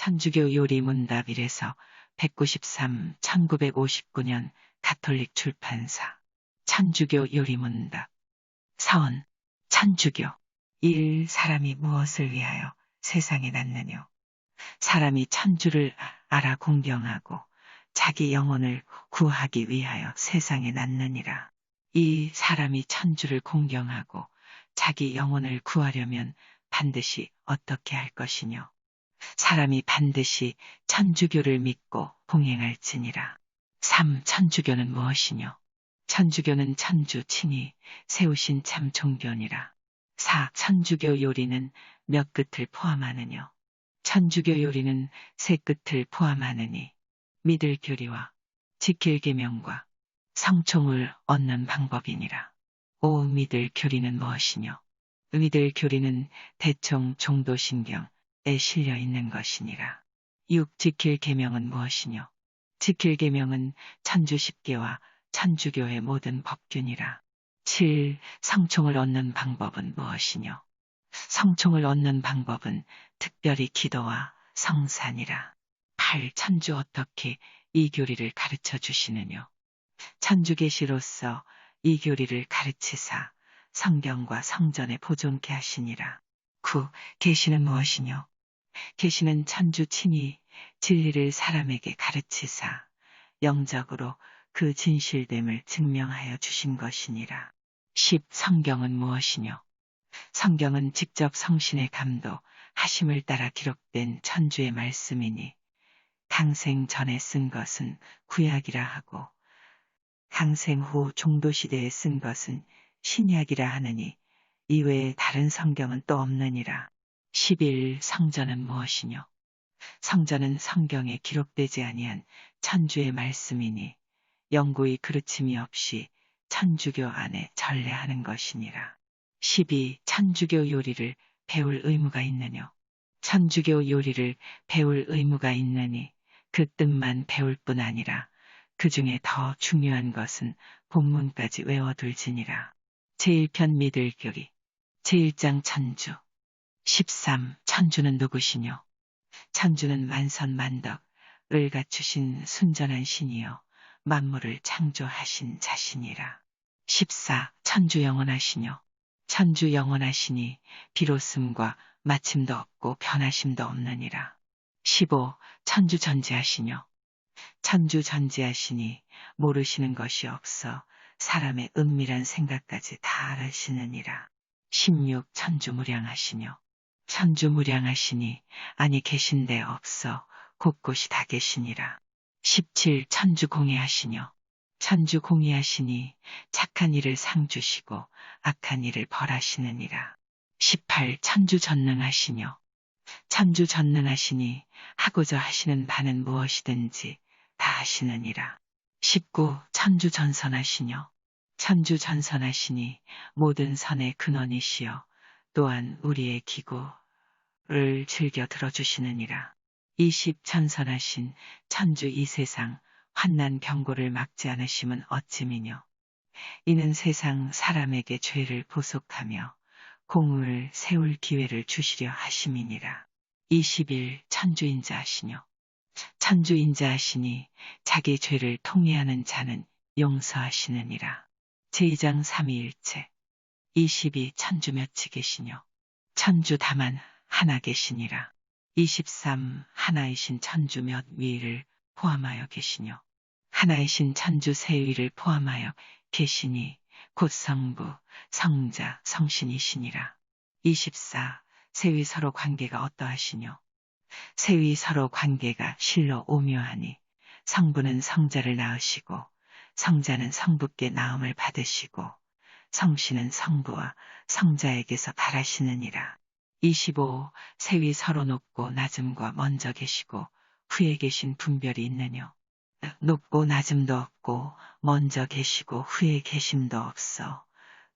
천주교 요리 문답 1에서 193 1959년 가톨릭 출판사 천주교 요리 문답 서원 천주교 1. 사람이 무엇을 위하여 세상에 났느뇨? 사람이 천주를 알아 공경하고 자기 영혼을 구하기 위하여 세상에 났느니라. 2. 사람이 천주를 공경하고 자기 영혼을 구하려면 반드시 어떻게 할 것이뇨? 사람이 반드시 천주교를 믿고 봉행할지니라. 3. 천주교는 무엇이뇨? 천주교는 천주 친히 세우신 참 종교니라. 4. 천주교 요리는 몇 끝을 포함하느뇨? 천주교 요리는 세 끝을 포함하느니 믿을 교리와 지킬 계명과 성총을 얻는 방법이니라. 5. 믿을 교리는 무엇이뇨? 믿을 교리는 대총 종도신경에 실려 있는 것이니라. 6. 지킬 계명은 무엇이뇨? 지킬 계명은 천주 십계와 천주교의 모든 법균이라. 7. 성총을 얻는 방법은 무엇이뇨? 성총을 얻는 방법은 특별히 기도와 성산이라. 8. 천주 어떻게 이 교리를 가르쳐 주시느뇨? 천주계시로서 이 교리를 가르치사 성경과 성전에 보존케 하시니라. 9. 계시는 무엇이뇨? 계시는 천주 친히 진리를 사람에게 가르치사 영적으로 그 진실됨을 증명하여 주신 것이니라. 10. 성경은 무엇이뇨? 성경은 직접 성신의 감도하심을 따라 기록된 천주의 말씀이니 강생 전에 쓴 것은 구약이라 하고 강생 후 종도시대에 쓴 것은 신약이라 하느니 이외에 다른 성경은 또 없느니라. 11. 성전은 무엇이뇨? 성전은 성경에 기록되지 아니한 천주의 말씀이니 영구히 그르침이 없이 천주교 안에 전례하는 것이니라. 12. 천주교 요리를 배울 의무가 있느뇨? 천주교 요리를 배울 의무가 있느니 그 뜻만 배울 뿐 아니라 그 중에 더 중요한 것은 본문까지 외워둘지니라. 제1편 믿을 교리 제1장 천주 13. 천주는 누구시뇨? 천주는 만선만덕을 갖추신 순전한 신이요 만물을 창조하신 자신이라. 14. 천주 영원하시뇨? 천주 영원하시니 비로씀과 마침도 없고 변하심도 없느니라. 15. 천주 전지하시뇨? 천주 전지하시니 모르시는 것이 없어 사람의 은밀한 생각까지 다 알으시느니라. 16. 천주 무량하시뇨? 천주 무량하시니 아니 계신 데 없어 곳곳이 다 계시니라. 17. 천주 공의하시뇨? 천주 공의하시니 착한 일을 상 주시고 악한 일을 벌하시느니라. 18. 천주 전능하시뇨? 천주 전능하시니 하고자 하시는 바는 무엇이든지 다 하시느니라. 19. 천주 전선하시뇨? 천주 전선하시니 모든 선의 근원이시여 또한 우리의 기고를 즐겨 들어주시느니라. 20. 천선하신 천주 이 세상 환난 병고를 막지 않으심은 어찌미뇨? 이는 세상 사람에게 죄를 보속하며 공을 세울 기회를 주시려 하심이니라. 21. 천주인자하시뇨? 천주인자하시니 자기 죄를 통회하는 자는 용서하시느니라. 제2장 삼위일체 22. 천주 몇이 계시뇨? 천주 다만 하나 계시니라. 23. 하나이신 천주 몇 위를 포함하여 계시뇨? 하나이신 천주 세 위를 포함하여 계시니 곧 성부, 성자, 성신이시니라. 24. 세위 서로 관계가 어떠하시뇨? 세위 서로 관계가 실로 오묘하니 성부는 성자를 낳으시고 성자는 성부께 낳음을 받으시고 성신은 성부와 성자에게서 발하시느니라. 25. 세위 서로 높고 낮음과 먼저 계시고 후에 계신 분별이 있느뇨? 높고 낮음도 없고 먼저 계시고 후에 계심도 없어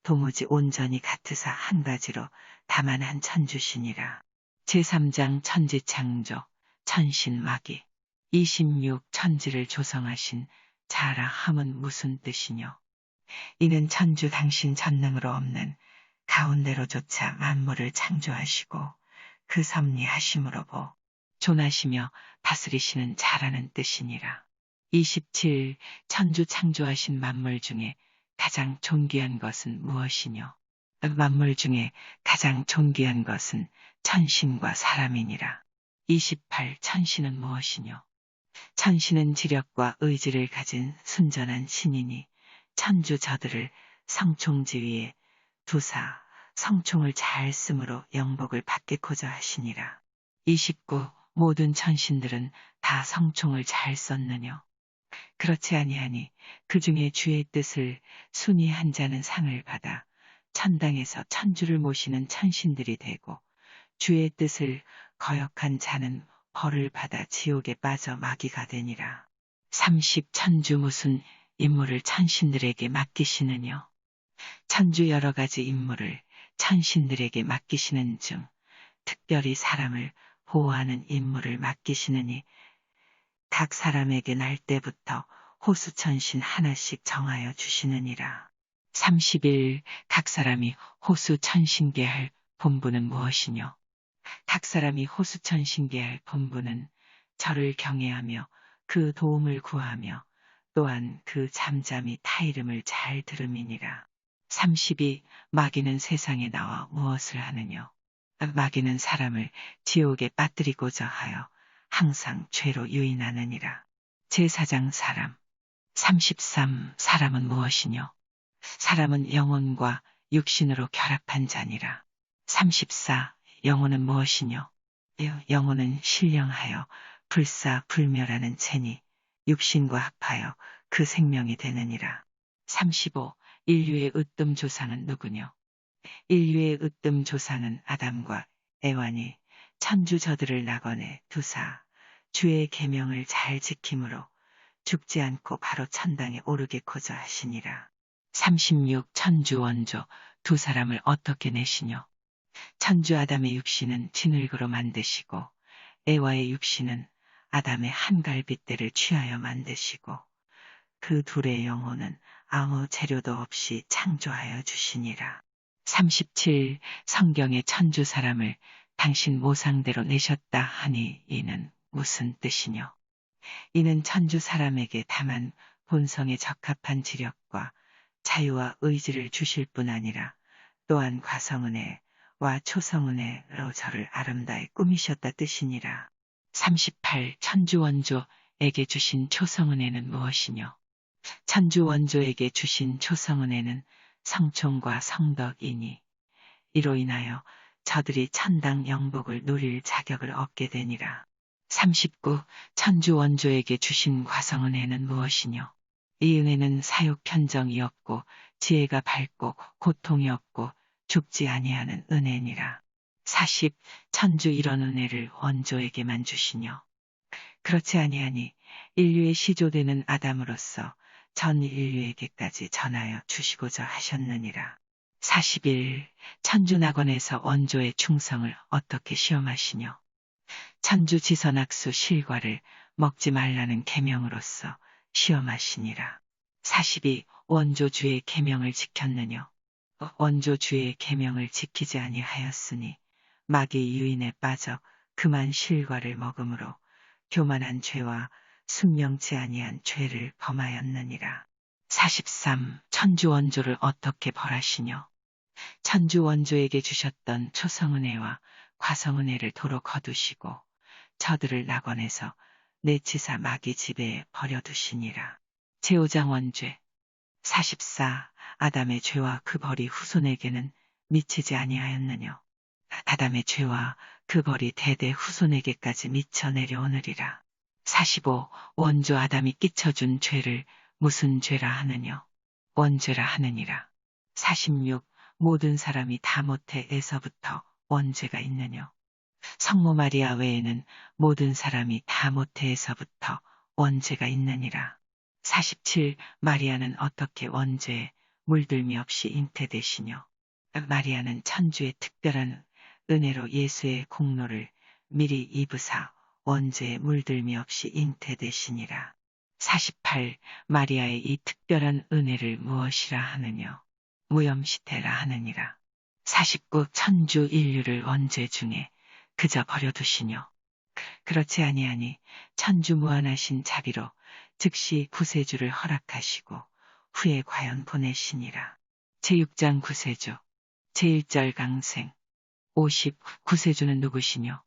도무지 온전히 같으사 한 가지로 다만 한 천주시니라. 제3장 천지창조 천신마기 26. 천지를 조성하신 자라 함은 무슨 뜻이뇨? 이는 천주 당신 전능으로 없는 가운데로조차 만물을 창조하시고 그 섭리하심으로 보 존하시며 다스리시는 자라는 뜻이니라. 27. 천주 창조하신 만물 중에 가장 존귀한 것은 무엇이뇨? 만물 중에 가장 존귀한 것은 천신과 사람이니라. 28. 천신은 무엇이뇨? 천신은 지력과 의지를 가진 순전한 신이니 천주 저들을 성총지위에 두사 성총을 잘 쓰므로 영복을 받겠고자 하시니라. 29. 모든 천신들은 다 성총을 잘 썼느뇨? 그렇지 아니하니 그 중에 주의 뜻을 순이한 자는 상을 받아 천당에서 천주를 모시는 천신들이 되고 주의 뜻을 거역한 자는 벌을 받아 지옥에 빠져 마귀가 되니라. 30. 천주 무슨 임무를 천신들에게 맡기시느뇨? 천주 여러 가지 임무를 천신들에게 맡기시는 중 특별히 사람을 보호하는 임무를 맡기시느니 각 사람에게 날 때부터 호수천신 하나씩 정하여 주시느니라. 31. 각 사람이 호수천신께 할 본분은 무엇이뇨? 각 사람이 호수천신께 할 본분은 저를 경외하며 그 도움을 구하며 또한 그 잠잠히 타 이름을 잘 들음이니라. 32. 마귀는 세상에 나와 무엇을 하느뇨? 마귀는 사람을 지옥에 빠뜨리고자 하여 항상 죄로 유인하느니라. 제4장 사람. 33. 사람은 무엇이뇨? 사람은 영혼과 육신으로 결합한 자니라. 34. 영혼은 무엇이뇨? 영혼은 신령하여 불사불멸하는 체니 육신과 합하여 그 생명이 되느니라. 35. 인류의 으뜸 조상은 누구뇨? 인류의 으뜸 조상은 아담과 에와니 천주 저들을 낙원에 두사 주의 계명을 잘 지킴으로 죽지 않고 바로 천당에 오르겠고자 하시니라. 36. 천주 원조 두 사람을 어떻게 내시뇨? 천주 아담의 육신은 진흙으로 만드시고 에와의 육신은 아담의 한갈빗대를 취하여 만드시고 그 둘의 영혼은 아무 재료도 없이 창조하여 주시니라. 37. 성경의 천주 사람을 당신 모상대로 내셨다 하니 이는 무슨 뜻이뇨? 이는 천주 사람에게 다만 본성에 적합한 지력과 자유와 의지를 주실 뿐 아니라 또한 과성은혜와 초성은혜로 저를 아름다이 꾸미셨다 뜻이니라. 38. 천주 원조에게 주신 초성은혜는 무엇이뇨? 천주 원조에게 주신 초성은혜는 성총과 성덕이니 이로 인하여 저들이 천당 영복을 누릴 자격을 얻게 되니라. 39. 천주 원조에게 주신 과성은혜는 무엇이뇨? 이 은혜는 사육 편정이 없고 지혜가 밝고 고통이 없고 죽지 아니하는 은혜니라. 40. 천주 이런 은혜를 원조에게만 주시뇨? 그렇지 아니하니 인류의 시조되는 아담으로서 전 인류에게까지 전하여 주시고자 하셨느니라. 41. 천주 낙원에서 원조의 충성을 어떻게 시험하시뇨? 천주 지선악수 실과를 먹지 말라는 계명으로서 시험하시니라. 42. 원조 주의 계명을 지켰느뇨? 원조 주의 계명을 지키지 아니하였으니 마귀 유인에 빠져 그만 실과를 먹음으로 교만한 죄와 순명치 아니한 죄를 범하였느니라. 43. 천주 원조를 어떻게 벌하시뇨? 천주 원조에게 주셨던 초성은혜와 과성은혜를 도로 거두시고 저들을 낙원에서 내치사 마귀 지배에 버려두시니라. 제5장 원죄. 44. 아담의 죄와 그 벌이 후손에게는 미치지 아니하였느뇨? 아담의 죄와 그 벌이 대대 후손에게까지 미쳐 내려오느리라. 45. 원조 아담이 끼쳐준 죄를 무슨 죄라 하느뇨? 원죄라 하느니라. 46. 모든 사람이 다 모태에서부터 원죄가 있느뇨? 성모 마리아 외에는 모든 사람이 다 모태에서부터 원죄가 있느니라. 47. 마리아는 어떻게 원죄에 물들미 없이 잉태되시뇨? 마리아는 천주의 특별한 은혜로 예수의 공로를 미리 입으사 원죄에 물들미 없이 잉태되시니라. 48. 마리아의 이 특별한 은혜를 무엇이라 하느뇨? 무염시태라 하느니라. 49. 천주 인류를 원죄 중에 그저 버려두시뇨? 그렇지 아니하니 천주 무한하신 자비로 즉시 구세주를 허락하시고 후에 과연 보내시니라. 제6장 구세주 제1절 강생 50. 구세주는 누구시뇨?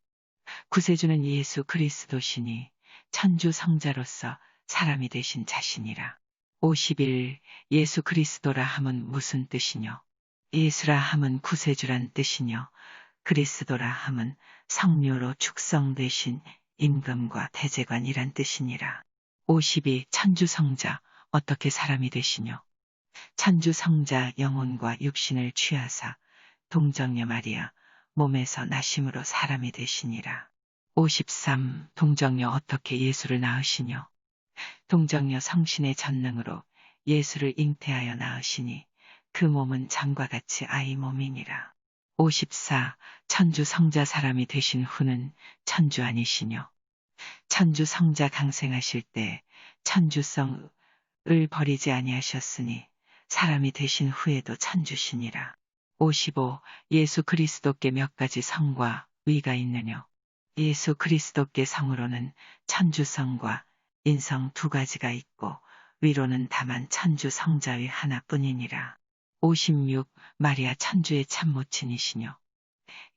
구세주는 예수 그리스도시니 천주 성자로서 사람이 되신 자신이라. 51. 예수 그리스도라 함은 무슨 뜻이뇨? 예수라 함은 구세주란 뜻이뇨. 그리스도라 함은 성료로 축성되신 임금과 대제관이란 뜻이니라. 52. 천주 성자 어떻게 사람이 되시뇨? 천주 성자 영혼과 육신을 취하사 동정녀 마리아 몸에서 나심으로 사람이 되시니라. 53. 동정녀 어떻게 예수를 낳으시뇨? 동정녀 성신의 전능으로 예수를 잉태하여 낳으시니 그 몸은 전과 같이 아이 몸이니라. 54. 천주 성자 사람이 되신 후는 천주 아니시뇨? 천주 성자 강생하실 때 천주성을 버리지 아니하셨으니 사람이 되신 후에도 천주시니라. 55. 예수 그리스도께 몇 가지 성과 위가 있느뇨? 예수 그리스도께 성으로는 천주성과 인성 두 가지가 있고 위로는 다만 천주 성자의 하나뿐이니라. 56. 마리아 천주의 참모친이시뇨?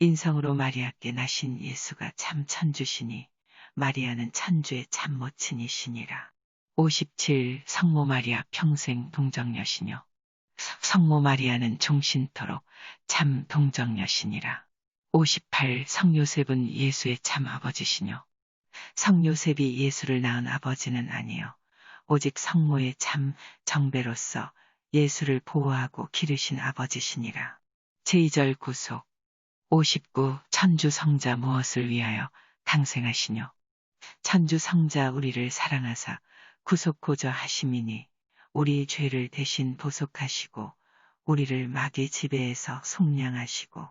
인성으로 마리아께 나신 예수가 참 천주시니 마리아는 천주의 참모친이시니라. 57. 성모 마리아 평생 동정녀시뇨? 성모 마리아는 종신토록 참 동정녀시니라. 58. 성요셉은 예수의 참 아버지시뇨? 성요셉이 예수를 낳은 아버지는 아니요 오직 성모의 참 정배로서 예수를 보호하고 기르신 아버지시니라. 제2절 구속 59. 천주 성자 무엇을 위하여 강생하시뇨? 천주 성자 우리를 사랑하사 구속고자 하심이니 우리 죄를 대신 보속하시고 우리를 마귀 지배에서 속량하시고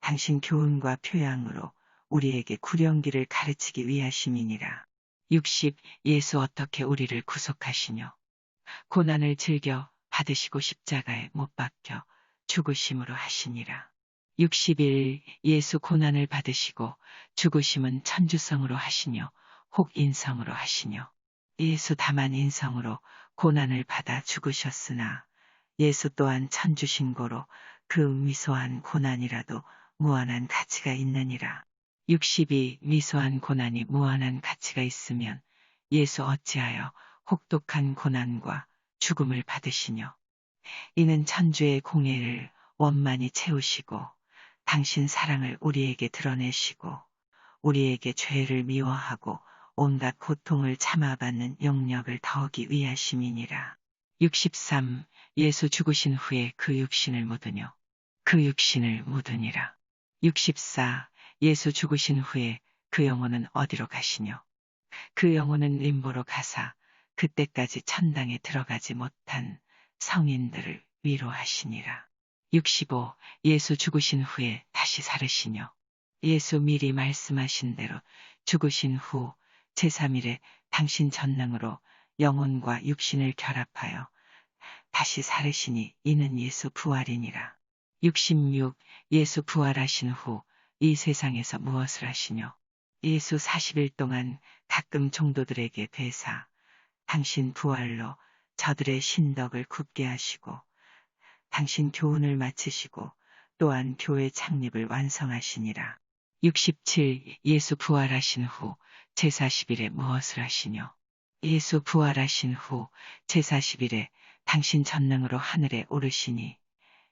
당신 교훈과 표양으로 우리에게 구령기를 가르치기 위하심이니라. 60. 예수 어떻게 우리를 구속하시뇨? 고난을 즐겨 받으시고 십자가에 못 박혀 죽으심으로 하시니라. 61. 예수 고난을 받으시고 죽으심은 천주성으로 하시뇨? 혹 인성으로 하시뇨? 예수 다만 인성으로 고난을 받아 죽으셨으나 예수 또한 천주신고로 그 미소한 고난이라도 무한한 가치가 있느니라. 62. 미소한 고난이 무한한 가치가 있으면 예수 어찌하여 혹독한 고난과 죽음을 받으시뇨? 이는 천주의 공예를 원만히 채우시고 당신 사랑을 우리에게 드러내시고 우리에게 죄를 미워하고 온갖 고통을 참아받는 용력을 더하기 위하심이니라. 63. 예수 죽으신 후에 그 육신을 묻으뇨? 그 육신을 묻으니라. 64. 예수 죽으신 후에 그 영혼은 어디로 가시뇨? 그 영혼은 림보로 가사 그때까지 천당에 들어가지 못한 성인들을 위로하시니라. 65. 예수 죽으신 후에 다시 살으시뇨? 예수 미리 말씀하신 대로 죽으신 후 제3일에 당신 전능으로 영혼과 육신을 결합하여 다시 살으시니 이는 예수 부활이니라. 66. 예수 부활하신 후 이 세상에서 무엇을 하시뇨? 예수 40일 동안 가끔 종도들에게 되사 당신 부활로 저들의 신덕을 굳게 하시고 당신 교훈을 마치시고 또한 교회 창립을 완성하시니라. 67. 예수 부활하신 후 제40일에 무엇을 하시뇨? 예수 부활하신 후 제40일에 당신 전능으로 하늘에 오르시니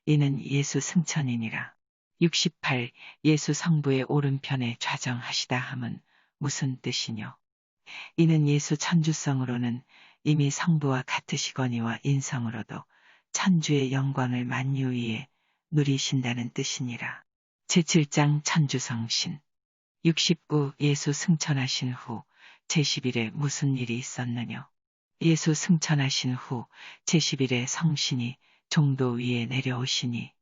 이는 예수 승천이니라. 68. 예수 성부의 오른편에 좌정하시다 함은 무슨 뜻이뇨? 이는 예수 천주성으로는 이미 성부와 같으시거니와 인성으로도 천주의 영광을 만유 위에 누리신다는 뜻이니라. 제7장 천주성신 69. 예수 승천하신 후 제10일에 무슨 일이 있었느뇨? 예수 승천하신 후 제10일에 성신이 종도 위에 내려오시니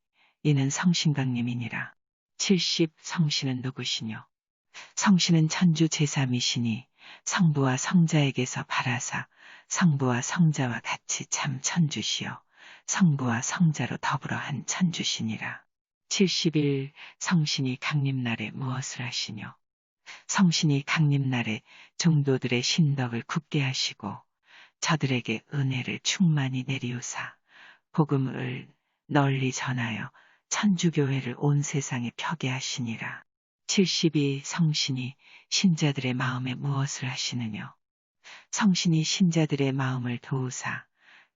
이는 성신강림이니라. 70. 성신은 누구시뇨? 성신은 천주 제3이시니 성부와 성자에게서 발하사 성부와 성자와 같이 참 천주시요 성부와 성자로 더불어 한 천주시니라. 71. 성신이 강림날에 무엇을 하시뇨? 성신이 강림날에 종도들의 신덕을 굳게 하시고 저들에게 은혜를 충만히 내리우사 복음을 널리 전하여 천주교회를 온 세상에 펴게 하시니라. 72. 성신이 신자들의 마음에 무엇을 하시느냐? 성신이 신자들의 마음을 도우사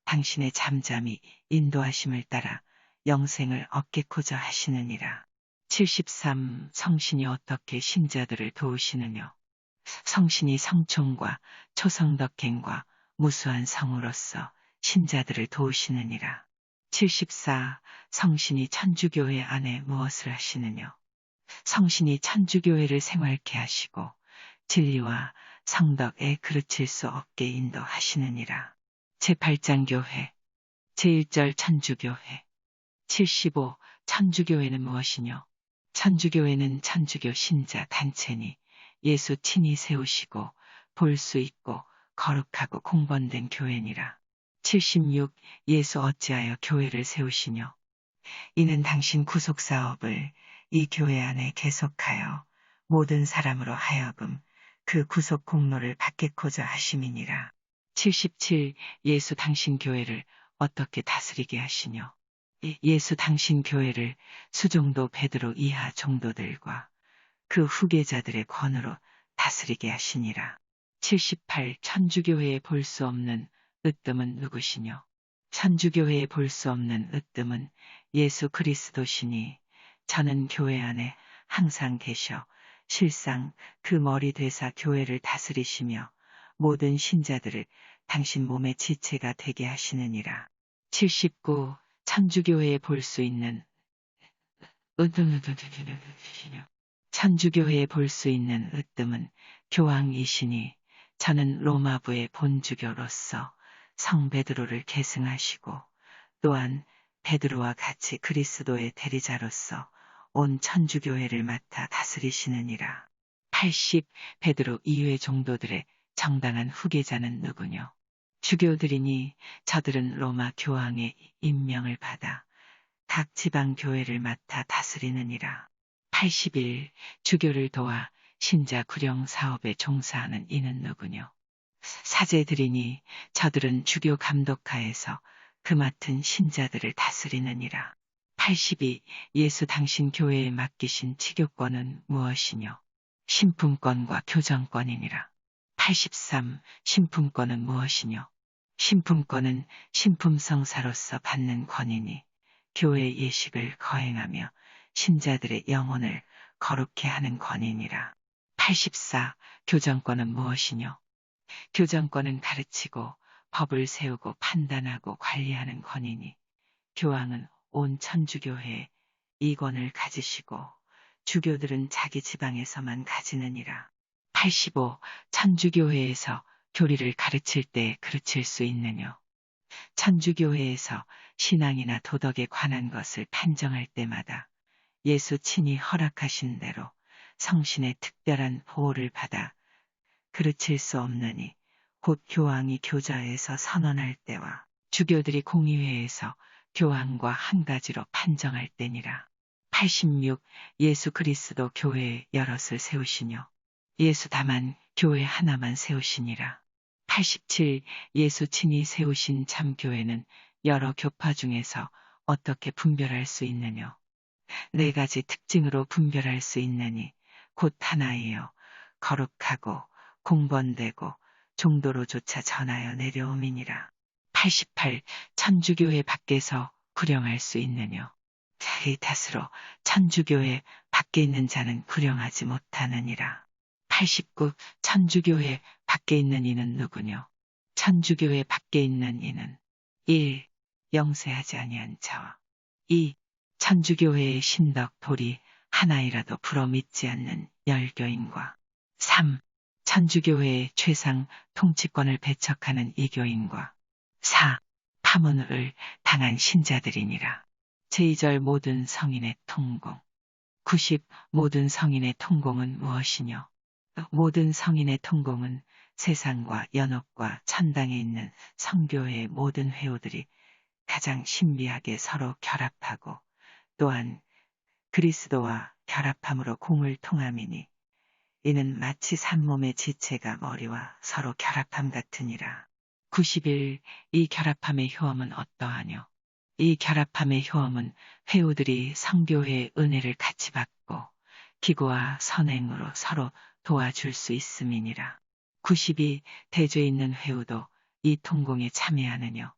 당신의 잠잠히 인도하심을 따라 영생을 얻겠고자 하시느니라. 73. 성신이 어떻게 신자들을 도우시느냐? 성신이 성총과 초성덕행과 무수한 성으로서 신자들을 도우시느니라. 74. 성신이 천주교회 안에 무엇을 하시느냐? 성신이 천주교회를 생활케 하시고 진리와 성덕에 그르칠 수 없게 인도하시느니라. 제8장 교회, 제1절 천주교회. 75. 천주교회는 무엇이뇨? 천주교회는 천주교 신자 단체니 예수 친히 세우시고 볼 수 있고 거룩하고 공번된 교회니라. 76. 예수 어찌하여 교회를 세우시뇨? 이는 당신 구속사업을 이 교회 안에 계속하여 모든 사람으로 하여금 그 구속 공로를 받겠고자 하심이니라. 77. 예수 당신 교회를 어떻게 다스리게 하시뇨? 예수 당신 교회를 수종도 베드로 이하 종도들과 그 후계자들의 권으로 다스리게 하시니라. 78. 천주교회에 볼 수 없는 으뜸은 누구시뇨? 천주교회에 볼 수 없는 으뜸은 예수 그리스도시니 저는 교회 안에 항상 계셔 실상 그 머리 되사 교회를 다스리시며 모든 신자들을 당신 몸의 지체가 되게 하시느니라. 79. 천주교회에 볼 수 있는 천주교회에 볼 수 있는 으뜸은 교황이시니 저는 로마부의 본주교로서 성 베드로를 계승하시고 또한 베드로와 같이 그리스도의 대리자로서 온 천주교회를 맡아 다스리시느니라. 80. 베드로 이외 종도들의 정당한 후계자는 누구뇨? 주교들이니 저들은 로마 교황의 임명을 받아 각 지방 교회를 맡아 다스리느니라. 81. 주교를 도와 신자 구령 사업에 종사하는 이는 누구뇨? 사제들이니 저들은 주교 감독하에서 그 맡은 신자들을 다스리느니라. 82. 예수 당신 교회에 맡기신 치교권은 무엇이뇨? 신품권과 교정권이니라. 83. 신품권은 무엇이뇨? 신품권은 신품성사로서 받는 권이니 교회 예식을 거행하며 신자들의 영혼을 거룩해 하는 권이니라. 84. 교정권은 무엇이뇨? 교정권은 가르치고 법을 세우고 판단하고 관리하는 권이니 교황은 온 천주교회에 이 권을 가지시고 주교들은 자기 지방에서만 가지느니라. 85. 천주교회에서 교리를 가르칠 때 그르칠 수 있느뇨? 천주교회에서 신앙이나 도덕에 관한 것을 판정할 때마다 예수 친히 허락하신 대로 성신의 특별한 보호를 받아 그르칠 수 없느니 곧 교황이 교자에서 선언할 때와 주교들이 공의회에서 교황과 한 가지로 판정할 때니라. 86. 예수 그리스도 교회에 여럿을 세우시뇨? 예수 다만 교회 하나만 세우시니라. 87. 예수 친히 세우신 참교회는 여러 교파 중에서 어떻게 분별할 수 있느뇨? 네 가지 특징으로 분별할 수 있느니 곧 하나이요. 거룩하고 공번되고 종도로조차 전하여 내려옴이니라. 88. 천주교회 밖에서 구령할 수 있느뇨? 자기 탓으로 천주교회 밖에 있는 자는 구령하지 못하느니라. 89. 천주교회 밖에 있는 이는 누구뇨? 천주교회 밖에 있는 이는 1. 영세하지 아니한 자와 2. 천주교회의 신덕 돌이 하나이라도 불어믿지 않는 열교인과 3. 천주교회의 최상 통치권을 배척하는 이교인과 4. 파문을 당한 신자들이니라. 제2절 모든 성인의 통공. 90. 모든 성인의 통공은 무엇이뇨? 모든 성인의 통공은 세상과 연옥과 천당에 있는 성교회의 모든 회오들이 가장 신비하게 서로 결합하고 또한 그리스도와 결합함으로 공을 통함이니 이는 마치 산몸의 지체가 머리와 서로 결합함 같으니라. 91. 이 결합함의 효험은 어떠하뇨? 이 결합함의 효험은 회우들이 성교회의 은혜를 같이 받고 기고와 선행으로 서로 도와줄 수 있음이니라. 92. 대죄 있는 회우도 이 통공에 참여하느뇨?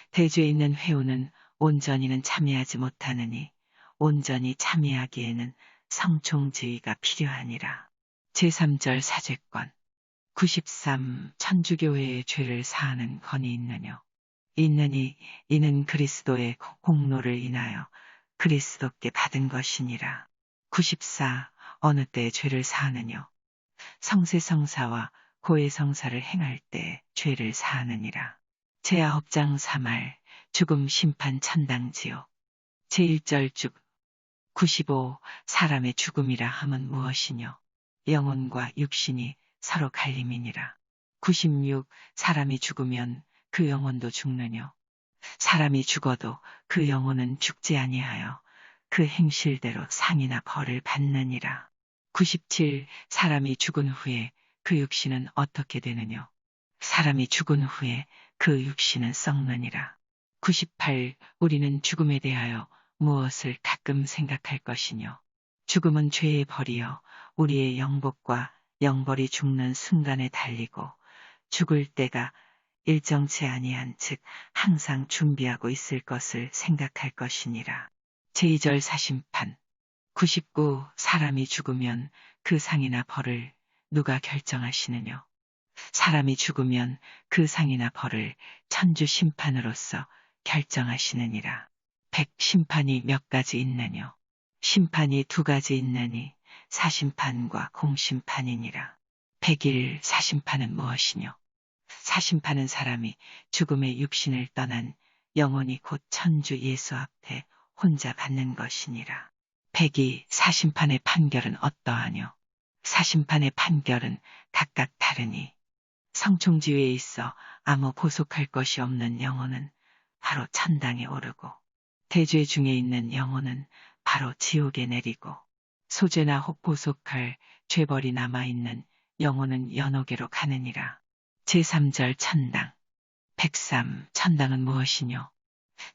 대죄 있는 회우는 온전히는 참여하지 못하느니 온전히 참여하기에는 성총지의가 필요하니라. 제3절 사죄권. 93. 천주교회의 죄를 사하는 건이 있느뇨? 있느니 이는 그리스도의 공로를 인하여 그리스도께 받은 것이니라. 94. 어느 때 죄를 사하느뇨? 성세성사와 고해성사를 행할 때 죄를 사하느니라. 제9장 3할 죽음 심판 천당지옥. 제1절 쭉. 95. 사람의 죽음이라 함은 무엇이뇨? 영혼과 육신이 서로 갈림이니라. 96. 사람이 죽으면 그 영혼도 죽느뇨? 사람이 죽어도 그 영혼은 죽지 아니하여 그 행실대로 상이나 벌을 받느니라. 97. 사람이 죽은 후에 그 육신은 어떻게 되느뇨? 사람이 죽은 후에 그 육신은 썩느니라. 98. 우리는 죽음에 대하여 무엇을 가끔 생각할 것이뇨? 죽음은 죄의 벌이요 우리의 영복과 영벌이 죽는 순간에 달리고 죽을 때가 일정치 아니한 즉 항상 준비하고 있을 것을 생각할 것이니라. 제2절 사심판. 99. 사람이 죽으면 그 상이나 벌을 누가 결정하시느뇨? 사람이 죽으면 그 상이나 벌을 천주 심판으로서 결정하시느니라. 100. 심판이 몇 가지 있느뇨? 심판이 2가지 있느니 사심판과 공심판이니라. 101. 사심판은 무엇이뇨? 사심판은 사람이 죽음의 육신을 떠난 영혼이 곧 천주 예수 앞에 혼자 받는 것이니라. 102. 사심판의 판결은 어떠하뇨? 사심판의 판결은 각각 다르니 성총지위에 있어 아무 보속할 것이 없는 영혼은 바로 천당에 오르고 대죄 중에 있는 영혼은 바로 지옥에 내리고 소죄나 혹 보속할 죄벌이 남아있는 영혼은 연옥에로 가느니라. 제3절 천당. 103. 천당은 무엇이뇨?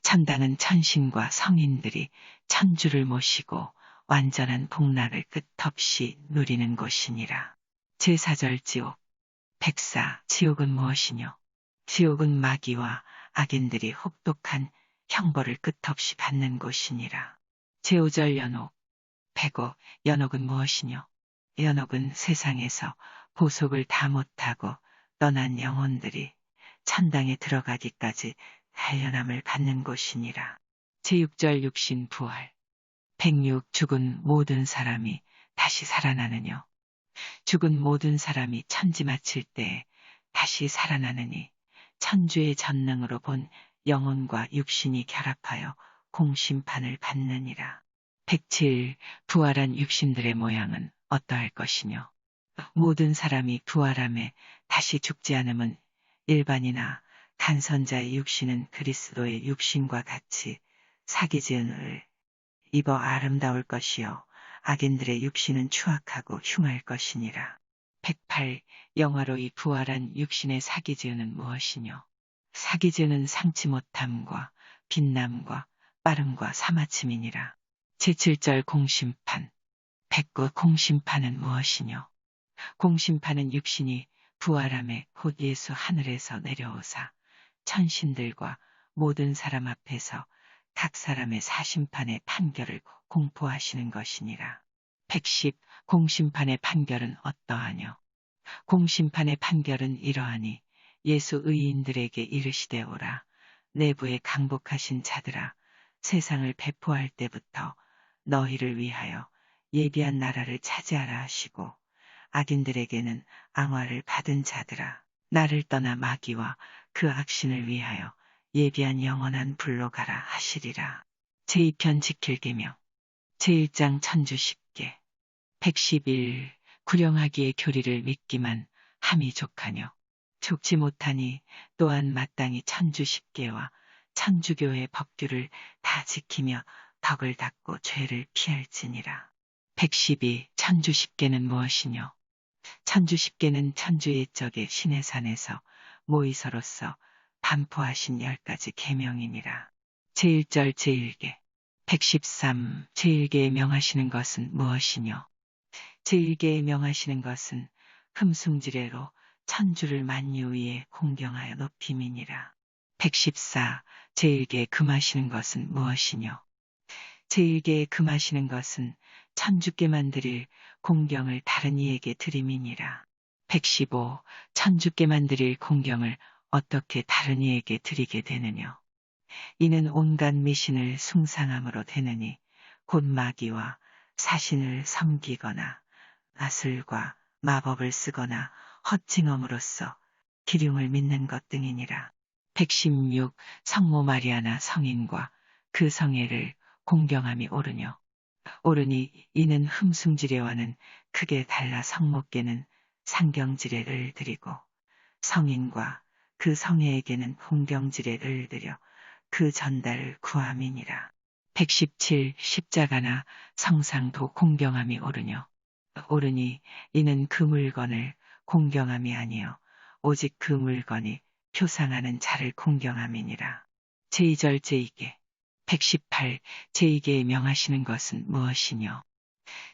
천당은 천신과 성인들이 천주를 모시고 완전한 복락을 끝없이 누리는 곳이니라. 제4절 지옥. 104. 지옥은 무엇이뇨? 지옥은 마귀와 악인들이 혹독한 형벌을 끝없이 받는 곳이니라. 제5절 연옥. 105. 연옥은 무엇이뇨? 연옥은 세상에서 보속을 다 못하고 떠난 영혼들이 천당에 들어가기까지 단련함을 받는 곳이니라. 제6절 육신 부활. 106. 죽은 모든 사람이 다시 살아나느뇨? 죽은 모든 사람이 천지 마칠 때 다시 살아나느니 천주의 전능으로 본 영혼과 육신이 결합하여 공심판을 받느니라. 107. 부활한 육신들의 모양은 어떠할 것이뇨? 모든 사람이 부활함에 다시 죽지 않음은 일반이나 간선자의 육신은 그리스도의 육신과 같이 사기 지은 을 입어 아름다울 것이요 악인들의 육신은 추악하고 흉할 것이니라. 108. 영화로이 부활한 육신의 사기 지은은 무엇이뇨? 사기 지은은 상치 못함과 빛남과 빠름과 사마침이니라. 제7절 공심판. 109. 공심판은 무엇이뇨? 공심판은 육신이 부활함에 곧 예수 하늘에서 내려오사 천신들과 모든 사람 앞에서 각 사람의 사심판의 판결을 공포하시는 것이니라. 110. 공심판의 판결은 어떠하뇨? 공심판의 판결은 이러하니 예수 의인들에게 이르시되 오라. 내부에 강복하신 자들아 세상을 배포할 때부터 너희를 위하여 예비한 나라를 차지하라 하시고 악인들에게는 앙화를 받은 자들아 나를 떠나 마귀와 그 악신을 위하여 예비한 영원한 불로 가라 하시리라. 제2편 지킬 계명. 제1장 천주 10개. 111. 구령하기의 교리를 믿기만 함이 족하뇨? 족지 못하니 또한 마땅히 천주 10개와 천주교의 법규를 다 지키며 덕을 닦고 죄를 피할지니라. 112. 천주 10개는 무엇이뇨? 천주 십계는 천주 옛적의 신의 산에서 모의서로서 반포하신 10가지 계명이니라. 제1절 제1계 113 제1계에 명하시는 것은 무엇이뇨? 제1계에 명하시는 것은 흠숭지례로 천주를 만유 위에 공경하여 높임이니라. 114 제1계에 금하시는 것은 무엇이뇨? 제1계에 금하시는 것은 천주께만 드릴 공경을 다른 이에게 드림이니라. 115 천주께만 드릴 공경을 어떻게 다른 이에게 드리게 되느뇨? 이는 온갖 미신을 숭상함으로 되느니 곧 마귀와 사신을 섬기거나 마술과 마법을 쓰거나 헛징함으로써 기륭을 믿는 것 등이니라. 116 성모 마리아나 성인과 그 성애를 공경함이 옳으뇨? 옳으니 이는 흠숭지례와는 크게 달라 성모께는 상경지례를 드리고 성인과 그 성애에게는 공경지례를 드려 그 전달을 구함이니라. 117 십자가나 성상도 공경함이 옳으뇨? 옳으니 이는 그 물건을 공경함이 아니요 오직 그 물건이 표상하는 자를 공경함이니라. 제2절 제2계 118 제2계에 명하시는 것은 무엇이뇨?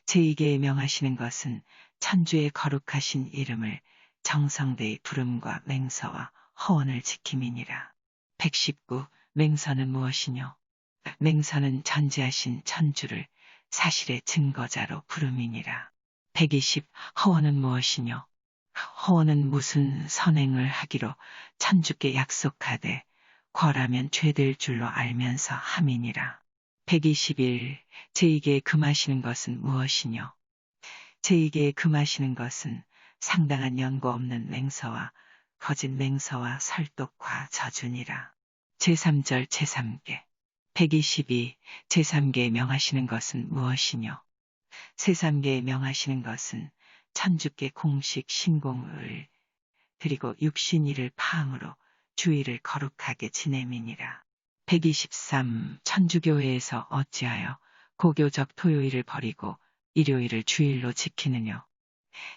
제2계에 명하시는 것은 천주의 거룩하신 이름을 정성되이 부름과 맹서와 허언을 지킴이니라. 119 맹서는 무엇이뇨? 맹서는 전지하신 천주를 사실의 증거자로 부름이니라. 120 허언은 무엇이뇨? 허언은 무슨 선행을 하기로 천주께 약속하되 거라면 죄될 줄로 알면서 함이니라. 121 제2계에 금하시는 것은 무엇이뇨? 제2계에 금하시는 것은 상당한 연고 없는 맹서와 거짓 맹서와 설독과 저주니라. 제3절 제3계 122 제3계에 명하시는 것은 무엇이뇨? 제3계에 명하시는 것은 천주께 공식 신공을 그리고 육신이를 파함으로 주의를 거룩하게 지냄이니라. 123 천주교회에서 어찌하여 고교적 토요일을 버리고 일요일을 주일로 지키느뇨?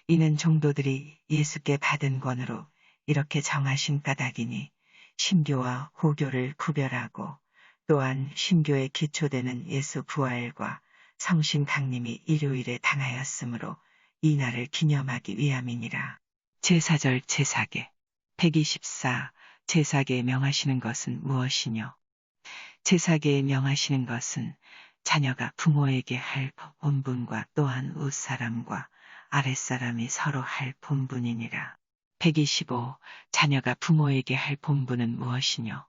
이는 종도들이 예수께 받은 권으로 이렇게 정하신 까닭이니 신교와 고교를 구별하고 또한 신교의 기초되는 예수 부활과 성신 강림이 일요일에 당하였으므로 이 날을 기념하기 위함이니라. 제4절 제4계 124 제4계에 명하시는 것은 무엇이뇨? 제4계에 명하시는 것은 자녀가 부모에게 할 본분과 또한 윗사람과 아랫사람이 서로 할 본분이니라. 125 자녀가 부모에게 할 본분은 무엇이뇨?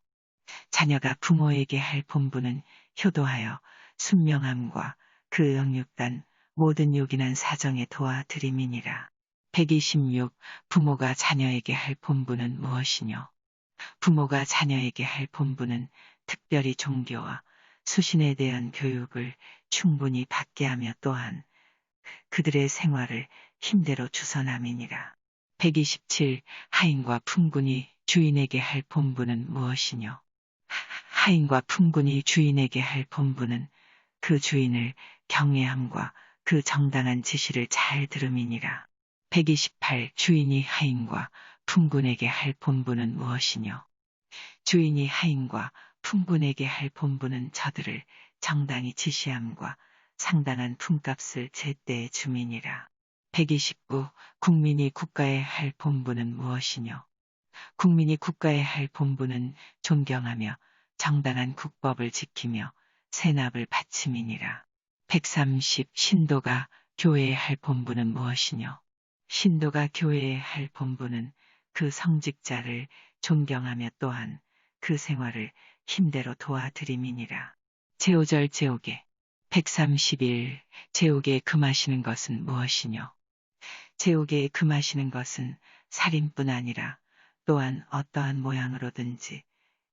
자녀가 부모에게 할 본분은 효도하여 순명함과 그 영육단 모든 요긴한 사정에 도와드림이니라. 126 부모가 자녀에게 할 본분은 무엇이뇨? 부모가 자녀에게 할 본분은 특별히 종교와 수신에 대한 교육을 충분히 받게 하며 또한 그들의 생활을 힘대로 주선함이니라. 127 하인과 품군이 주인에게 할 본분은 무엇이뇨? 하인과 품군이 주인에게 할 본분은 그 주인을 경외함과 그 정당한 지시를 잘 들음이니라. 128 주인이 하인과 품군에게 할 본분은 무엇이뇨? 주인이 하인과 품군에게 할 본분은 저들을 정당히 지시함과 상당한 품값을 제때에 줌이니라. 129 국민이 국가에 할 본분은 무엇이뇨? 국민이 국가에 할 본분은 존경하며 정당한 국법을 지키며 세납을 바침이니라. 130 신도가 교회에 할 본분은 무엇이뇨? 신도가 교회에 할 본분은 그 성직자를 존경하며 또한 그 생활을 힘대로 도와드림이니라. 제5절 제5계 131 제5계에 금하시는 것은 무엇이뇨? 제5계에 금하시는 것은 살인뿐 아니라 또한 어떠한 모양으로든지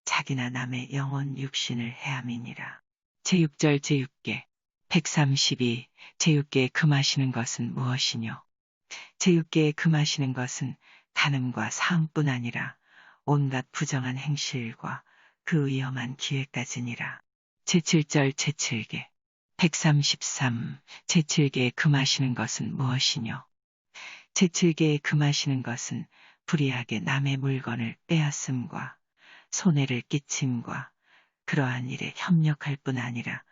자기나 남의 영혼 육신을 해함이니라. 제6절 제6계 132 제6계에 금하시는 것은 무엇이뇨? 제6계에 금하시는 것은 간음과 사음뿐 아니라 온갖 부정한 행실과 그 위험한 기회까지니라. 제7절 제7계 133 제7계에 금하시는 것은 무엇이뇨? 제7계에 금하시는 것은 불의하게 남의 물건을 빼앗음과 손해를 끼침과 그러한 일에 협력할 뿐 아니라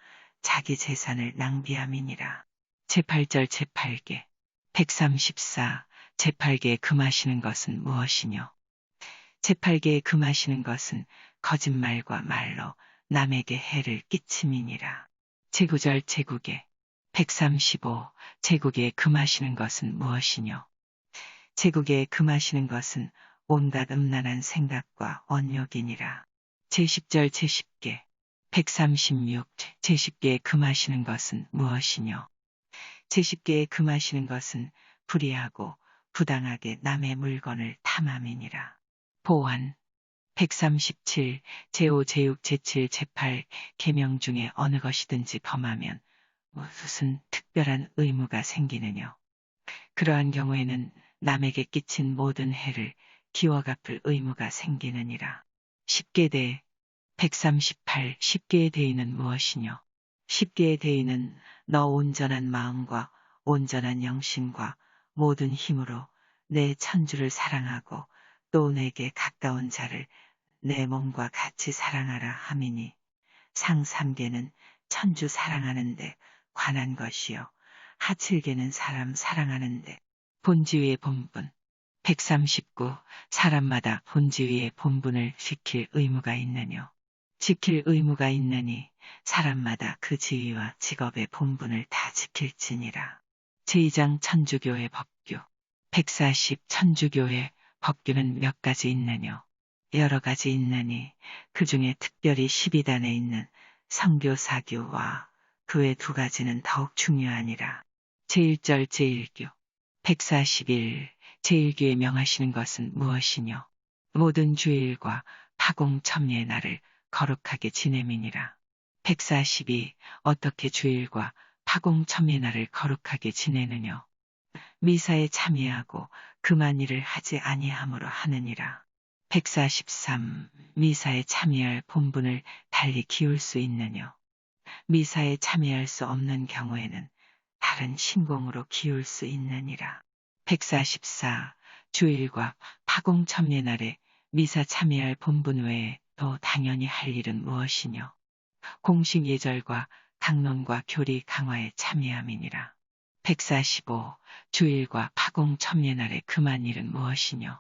자기 재산을 낭비함이니라. 제8절 제8계 134 제8계에 금하시는 것은 무엇이뇨? 제8계에 금하시는 것은 거짓말과 말로 남에게 해를 끼침이니라. 제9절 제9계 135 제9계에 금하시는 것은 무엇이뇨? 제9계에 금하시는 것은 온갖 음란한 생각과 언욕이니라. 제10절 제10계 136 제10계에 금하시는 것은 무엇이뇨? 제10계에 금하시는 것은 불의하고 부당하게 남의 물건을 탐함이니라. 보완 137 제5 제6 제7 제8 계명 중에 어느 것이든지 범하면 무슨 특별한 의무가 생기느뇨? 그러한 경우에는 남에게 끼친 모든 해를 기워 갚을 의무가 생기느니라. 10계 대 138 10계의 대의는 무엇이뇨? 10계의 대의는 너 온전한 마음과 온전한 영신과 모든 힘으로 내 천주를 사랑하고 또 내게 가까운 자를 내 몸과 같이 사랑하라 함이니 상 3계는 천주 사랑하는데 관한 것이요 하칠계는 사람 사랑하는데 본지위의 본분 139 사람마다 본지위의 본분을 지킬 의무가 있느뇨. 지킬 의무가 있느니 사람마다 그 지위와 직업의 본분을 다 지킬지니라. 제2장 천주교회 법규 140 천주교회 법규는 몇 가지 있느뇨? 여러 가지 있느니 그 중에 특별히 12단에 있는 성교사규와 그 외 2가지는 더욱 중요하니라. 제1절 제1규 141 제1규에 명하시는 것은 무엇이뇨? 모든 주일과 파공천리의 날을 거룩하게 지냄이니라. 142 어떻게 주일과 파공천리의 날을 거룩하게 지내느뇨? 미사에 참여하고 금한 일을 하지 아니함으로 하느니라. 143 미사에 참여할 본분을 달리 기울 수 있느뇨? 미사에 참여할 수 없는 경우에는 다른 신공으로 기울 수 있느니라. 144 주일과 파공천례 날에 미사 참여할 본분 외에 또 당연히 할 일은 무엇이뇨? 공식 예절과 강론과 교리 강화에 참여함이니라. 145 주일과 파공천례 날에 금한 일은 무엇이뇨?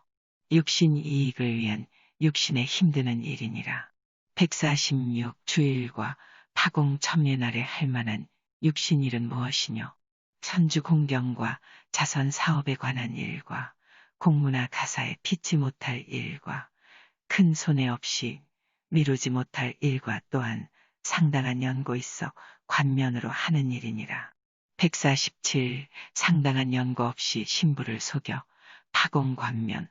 육신 이익을 위한 육신의 힘드는 일이니라. 146 주일과 파공천례 날에 할 만한 육신 일은 무엇이뇨? 천주 공경과 자선 사업에 관한 일과 공무나 가사에 피치 못할 일과 큰 손해 없이 미루지 못할 일과 또한 상당한 연고 있어 관면으로 하는 일이니라. 147 상당한 연고 없이 신부를 속여 파공관면을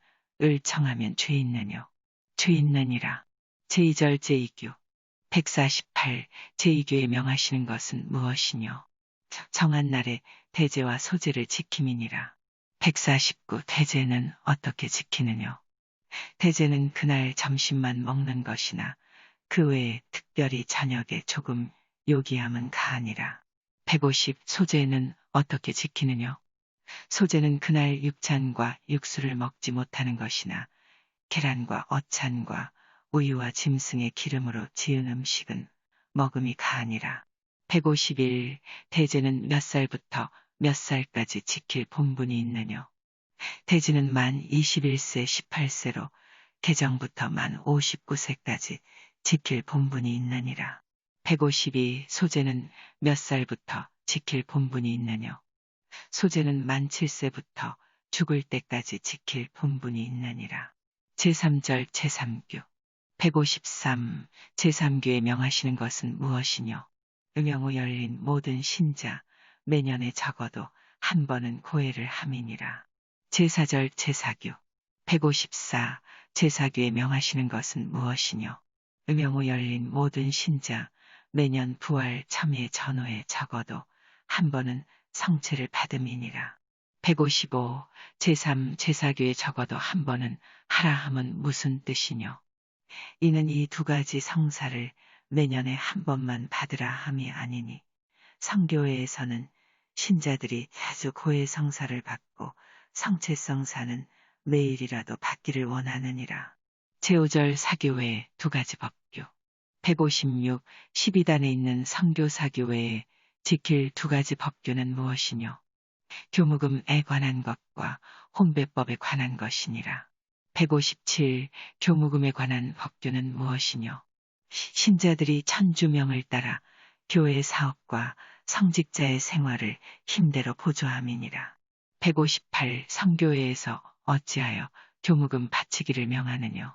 청하면 죄 있느뇨? 죄 있느니라. 제2절 제2규 148 제2규에 명하시는 것은 무엇이뇨? 정한 날에 대제와 소제를 지킴이니라. 149 대제는 어떻게 지키느뇨? 대제는 그날 점심만 먹는 것이나 그 외에 특별히 저녁에 조금 요기함은 가하니라. 150 소제는 어떻게 지키느뇨? 소제는 그날 육찬과 육수를 먹지 못하는 것이나 계란과 어찬과 우유와 짐승의 기름으로 지은 음식은 먹음이 가하니라. 151 대제는 몇 살부터 몇 살까지 지킬 본분이 있느뇨? 대제는 만 21세 18세로 개정부터 만 59세까지 지킬 본분이 있느니라. 152 소제는 몇 살부터 지킬 본분이 있느뇨? 소제는 만 7세부터 죽을 때까지 지킬 본분이 있느니라. 제3절 제3규 153 제3규에 명하시는 것은 무엇이뇨? 음영후 열린 모든 신자 매년에 적어도 한 번은 고해를 함이니라. 제4절 제4규 154 제4규에 명하시는 것은 무엇이뇨? 음영후 열린 모든 신자 매년 부활 첨예 전후에 적어도 한 번은 성체를 받음이니라. 155 제3 제4규에 적어도 한 번은 하라 함은 무슨 뜻이뇨? 이는 이 2가지 성사를 매년에 한 번만 받으라 함이 아니니 성교회에서는 신자들이 자주 고해 성사를 받고 성체성사는 매일이라도 받기를 원하느니라. 제5절 사교 외에 두 가지 법규. 156. 12단에 있는 성교사교 외에 지킬 두 가지 법규는 무엇이뇨? 교무금에 관한 것과 혼배법에 관한 것이니라. 157. 교무금에 관한 법규는 무엇이뇨? 신자들이 천주명을 따라 교회 사업과 성직자의 생활을 힘대로 보조함이니라. 158. 성교회에서 어찌하여 교무금 바치기를 명하느뇨?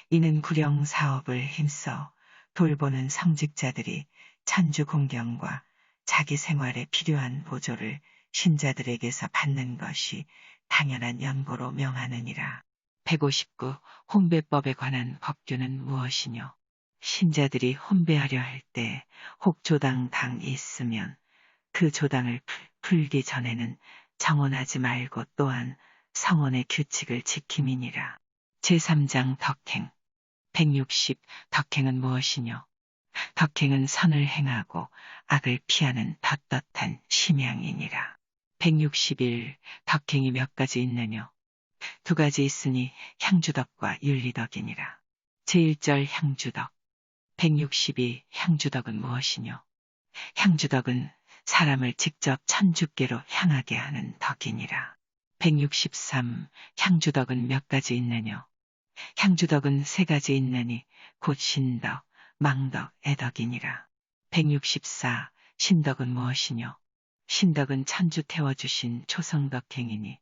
이는 구령 사업을 힘써 돌보는 성직자들이 천주 공경과 자기 생활에 필요한 보조를 신자들에게서 받는 것이 당연한 연고로 명하느니라. 159. 혼배법에 관한 법규는 무엇이뇨? 신자들이 혼배하려 할 때 혹 조당이 있으면 그 조당을 풀기 전에는 정언하지 말고 또한 성언의 규칙을 지킴이니라. 제3장 덕행. 160. 덕행은 무엇이뇨? 덕행은 선을 행하고 악을 피하는 떳떳한 심양이니라. 161. 덕행이 몇 가지 있느뇨? 두 가지 있으니 향주덕과 윤리덕이니라. 제1절 향주덕. 162. 향주덕은 무엇이뇨? 향주덕은 사람을 직접 천주께로 향하게 하는 덕이니라. 163. 향주덕은 몇 가지 있느뇨? 향주덕은 세 가지 있느니 곧 신덕, 망덕, 애덕이니라. 164. 신덕은 무엇이뇨? 신덕은 천주 태워주신 초성덕행이니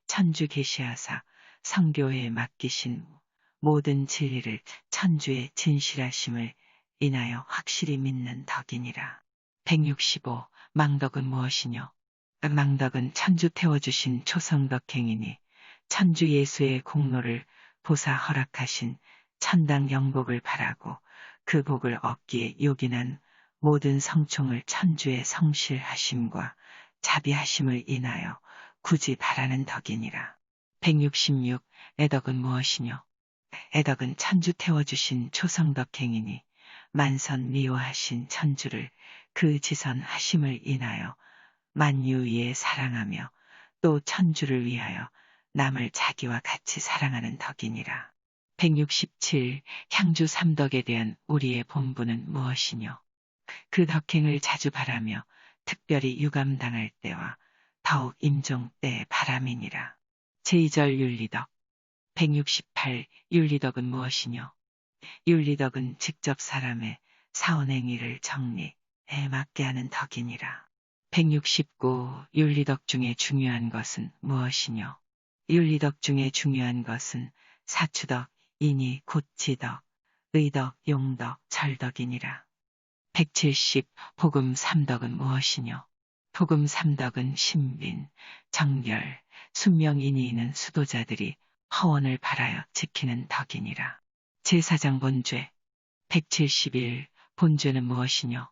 천주 계시하사 성교회에 맡기신 모든 진리를 천주의 진실하심을 인하여 확실히 믿는 덕이니라. 165. 망덕은 무엇이뇨? 망덕은 천주 태워주신 초성덕행이니 천주 예수의 공로를 보사 허락하신 천당 영복을 바라고 그 복을 얻기에 요긴한 모든 성총을 천주의 성실하심과 자비하심을 인하여 굳이 바라는 덕이니라. 166. 애덕은 무엇이뇨? 애덕은 천주 태워주신 초성덕행이니 만선 미워하신 천주를 그 지선하심을 인하여 만유위에 사랑하며 또 천주를 위하여 남을 자기와 같이 사랑하는 덕이니라. 167. 향주 삼덕에 대한 우리의 본분은 무엇이뇨? 그 덕행을 자주 바라며 특별히 유감당할 때와 더욱 임종 때의 바람이니라. 제2절 윤리덕. 168. 윤리덕은 무엇이뇨? 윤리덕은 직접 사람의 사원행위를 정리에 맞게 하는 덕이니라. 169. 윤리덕 중에 중요한 것은 무엇이뇨? 윤리덕 중에 중요한 것은 사추덕, 인이, 곧 지덕, 의덕, 용덕, 절덕이니라. 170. 복음 삼덕은 무엇이뇨? 복음 삼덕은 신빈, 정결, 순명인이 있는 수도자들이 허원을 바라여 지키는 덕이니라. 제4장 본죄. 171. 본죄는 무엇이뇨?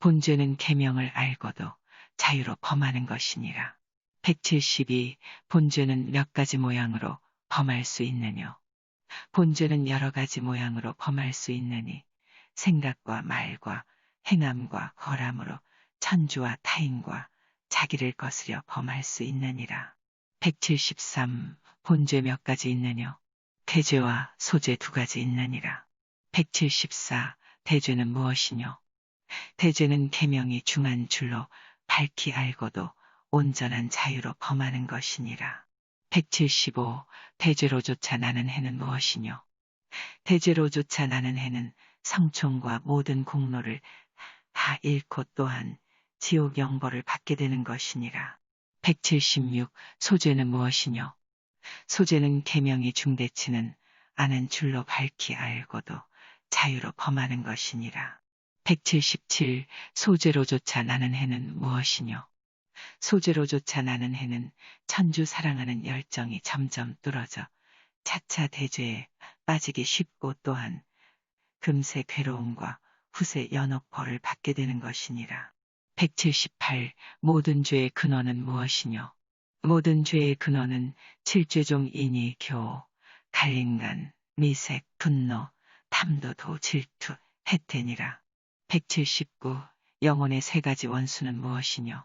본죄는 계명을 알고도 자유로 범하는 것이니라. 172. 본죄는 몇 가지 모양으로 범할 수 있느뇨? 본죄는 여러 가지 모양으로 범할 수 있느니 생각과 말과 행함과 거람으로 천주와 타인과 자기를 거스려 범할 수 있느니라. 173. 본죄 몇 가지 있느뇨? 대죄와 소죄 두 가지 있느니라. 174. 대죄는 무엇이뇨? 대죄는 계명이 중한 줄로 밝히 알고도 온전한 자유로 범하는 것이니라. 175. 대죄로조차 나는 해는 무엇이뇨? 대죄로조차 나는 해는 성총과 모든 공로를 다 잃고 또한 지옥 영벌을 받게 되는 것이니라. 176. 소죄는 무엇이뇨? 소죄는 계명이 중대치는 않은 줄로 밝히 알고도 자유로 범하는 것이니라. 177. 소죄로조차 나는 해는 무엇이뇨? 소죄로조차 나는 해는 천주 사랑하는 열정이 점점 뚫어져 차차 대죄에 빠지기 쉽고 또한 금세 괴로움과 후세 연옥 벌을 받게 되는 것이니라. 178. 모든 죄의 근원은 무엇이뇨? 모든 죄의 근원은 칠죄종 인이, 교, 갈림간, 미색, 분노, 탐도도, 질투, 해태니라. 179. 영혼의 세 가지 원수는 무엇이뇨?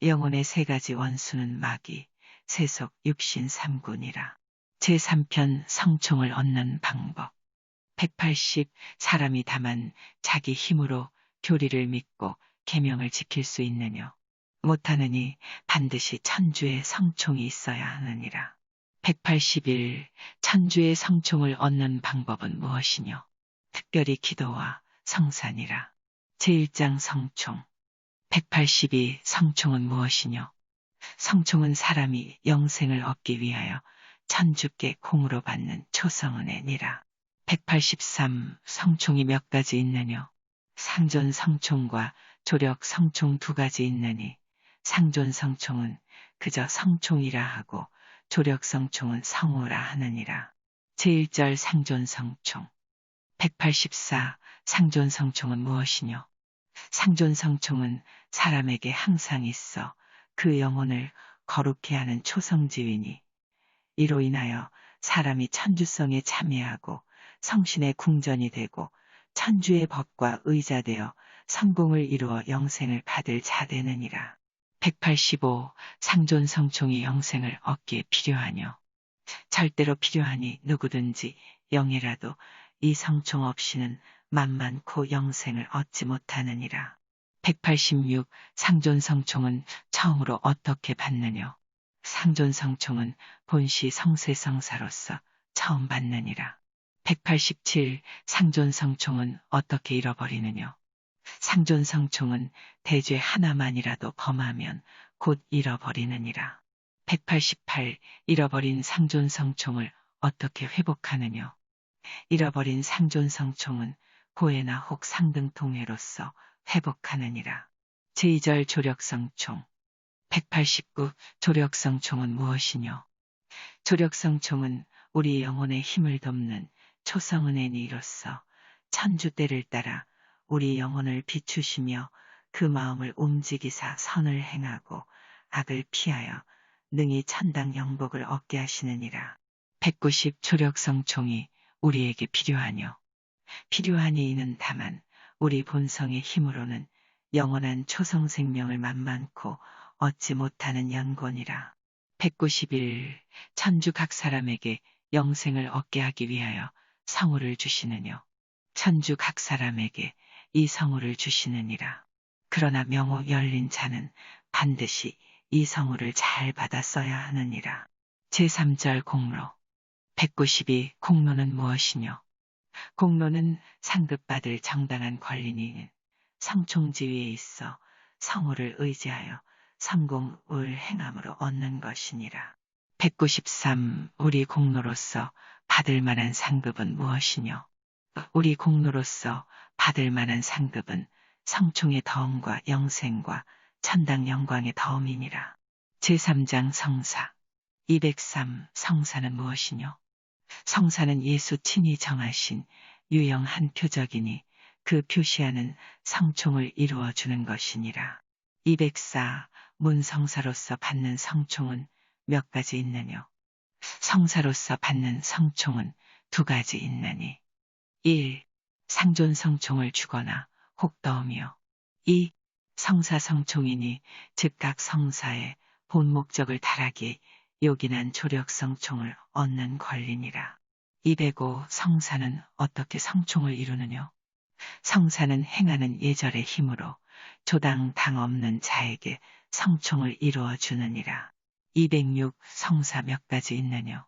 영혼의 세 가지 원수는 마귀, 세속 육신 삼군이라. 제3편 성총을 얻는 방법. 180. 사람이 다만 자기 힘으로 교리를 믿고 계명을 지킬 수 있느뇨. 못하느니 반드시 천주의 성총이 있어야 하느니라. 181. 천주의 성총을 얻는 방법은 무엇이뇨? 특별히 기도와 성산이라. 제1장 성총. 182. 성총은 무엇이뇨? 성총은 사람이 영생을 얻기 위하여 천주께 공으로 받는 초성은혜니라. 183. 성총이 몇 가지 있느뇨? 상존 성총과 조력 성총 두 가지 있느니 상존 성총은 그저 성총이라 하고 조력 성총은 성호라 하느니라. 제1절 상존 성총. 184. 상존 성총은 무엇이뇨? 상존 성총은 사람에게 항상 있어 그 영혼을 거룩해 하는 초성지위니 이로 인하여 사람이 천주성에 참여하고 성신의 궁전이 되고 천주의 법과 의자되어 성공을 이루어 영생을 받을 자 되느니라. 185. 상존 성총이 영생을 얻기에 필요하뇨? 절대로 필요하니 누구든지 영이라도 이 성총 없이는 만만코 영생을 얻지 못하느니라. 186. 상존 성총은 처음으로 어떻게 받느뇨? 상존 성총은 본시 성세성사로서 처음 받느니라. 187. 상존 성총은 어떻게 잃어버리느뇨? 상존 성총은 대죄 하나만이라도 범하면 곧 잃어버리느니라. 188. 잃어버린 상존 성총을 어떻게 회복하느뇨? 잃어버린 상존 성총은 고해나 혹 상등통해로서 회복하느니라. 제2절 조력성총. 189. 조력성총은 무엇이뇨? 조력성총은 우리 영혼의 힘을 돕는 초성은혜니 이로써 천주 때를 따라 우리 영혼을 비추시며 그 마음을 움직이사 선을 행하고 악을 피하여 능히 천당 영복을 얻게 하시느니라. 190. 조력성총이 우리에게 필요하뇨? 필요하니 이는 다만 우리 본성의 힘으로는 영원한 초성생명을 만만코 얻지 못하는 연곤이라. 191. 천주 각 사람에게 영생을 얻게 하기 위하여 성호를 주시느뇨? 천주 각 사람에게 이 성호를 주시느니라. 그러나 명호 열린 자는 반드시 이 성호를 잘 받아 써야 하느니라. 제3절 공로. 192. 공로는 무엇이뇨? 공로는 상급받을 정당한 권리니 성총지위에 있어 성호를 의지하여 성공을 행함으로 얻는 것이니라. 193. 우리 공로로서 받을 만한 상급은 무엇이뇨? 우리 공로로서 받을 만한 상급은 성총의 덕음과 영생과 천당 영광의 덕음이니라. 제3장 성사. 203. 성사는 무엇이뇨? 성사는 예수 친히 정하신 유영한 표적이니 그 표시하는 성총을 이루어 주는 것이니라. 204. 문성사로서 받는 성총은 몇 가지 있느뇨? 성사로서 받는 성총은 두 가지 있느니 1. 상존 성총을 주거나 혹 덕음이요. 2. 성사 성총이니 즉각 성사의 본 목적을 달하기 요긴한 조력 성총을 얻는 권리니라. 205. 성사는 어떻게 성총을 이루느뇨? 성사는 행하는 예절의 힘으로 조당 당 없는 자에게 성총을 이루어 주느니라. 206. 성사 몇 가지 있느뇨?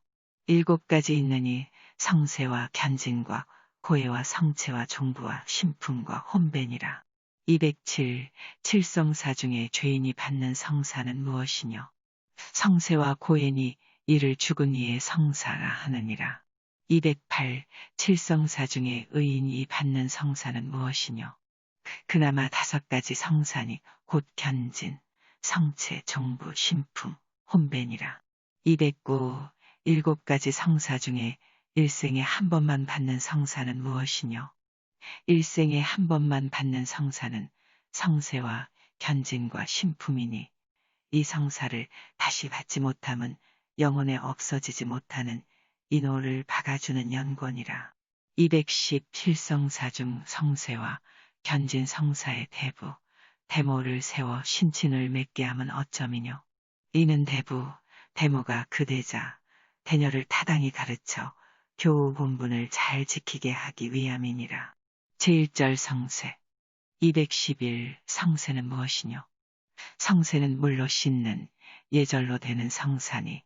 7가지 있느니 성세와 견진과 고해와 성체와 종부와 신품과 혼배니라. 207. 칠성사 중에 죄인이 받는 성사는 무엇이뇨? 성세와 고해니 이를 죽은 이의 성사라 하느니라. 208. 칠성사 중에 의인이 받는 성사는 무엇이뇨? 그나마 5가지 성사니 곧 견진, 성체, 종부, 신품, 혼배니라. 209. 7가지 성사 중에 일생에 한 번만 받는 성사는 무엇이뇨? 일생에 한 번만 받는 성사는 성세와 견진과 신품이니 이 성사를 다시 받지 못함은 영혼에 없어지지 못하는 인호를 박아주는 연권이라. 210. 칠성사 중 성세와 견진 성사의 대부, 대모를 세워 신친을 맺게 함은 어쩌미뇨? 이는 대부, 대모가 그대자 대녀를 타당히 가르쳐 교우 본분을 잘 지키게 하기 위함이니라. 제1절 성세 211 성세는 무엇이뇨? 성세는 물로 씻는 예절로 되는 성사니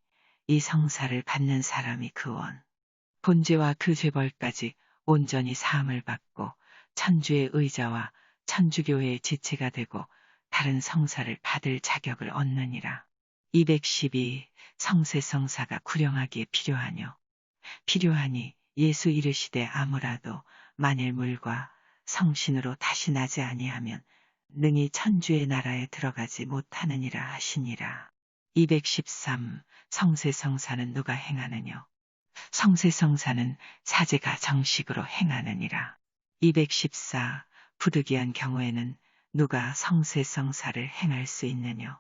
이 성사를 받는 사람이 그 원, 본죄와 그 죄벌까지 온전히 사함을 받고 천주의 의자와 천주교회의 지체가 되고 다른 성사를 받을 자격을 얻느니라. 212 성세성사가 구령하기에 필요하뇨. 필요하니 예수 이르시되 아무라도 만일 물과 성신으로 다시 나지 아니하면 능히 천주의 나라에 들어가지 못하느니라 하시니라. 213 성세성사는 누가 행하느뇨? 성세성사는 사제가 정식으로 행하느니라. 214 부득이한 경우에는 누가 성세성사를 행할 수 있느뇨?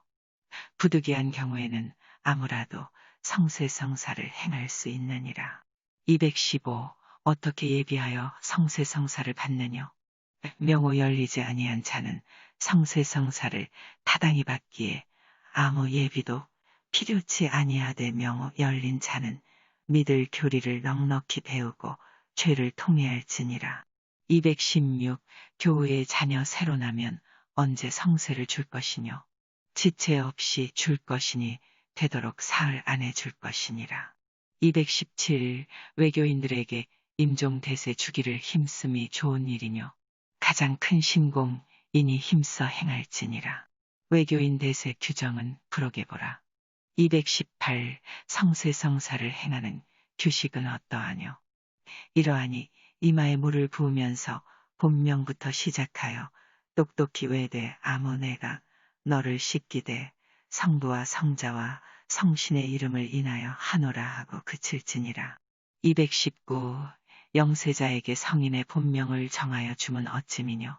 부득이한 경우에는 아무라도 성세성사를 행할 수 있느니라. 215 어떻게 예비하여 성세성사를 받느뇨? 명호 열리지 아니한 자는 성세성사를 타당히 받기에 아무 예비도 필요치 아니하되 명호 열린 자는 믿을 교리를 넉넉히 배우고 죄를 통회할지니라. 216 교우의 자녀 새로 나면 언제 성세를 줄 것이뇨? 지체 없이 줄 것이니 되도록 사흘 안에 줄 것이니라. 217 외교인들에게 임종대세 주기를 힘쓰이 좋은 일이뇨. 가장 큰 신공이니 힘써 행할지니라. 외교인 대세 규정은 부록에 보라. 218 성세성사를 행하는 규식은 어떠하뇨? 이러하니 이마에 물을 부으면서 본명부터 시작하여 똑똑히 외되 아무 내가 너를 씻기되 성부와 성자와 성신의 이름을 인하여 하노라 하고 그칠지니라. 219 영세자에게 성인의 본명을 정하여 주면 어찌미뇨?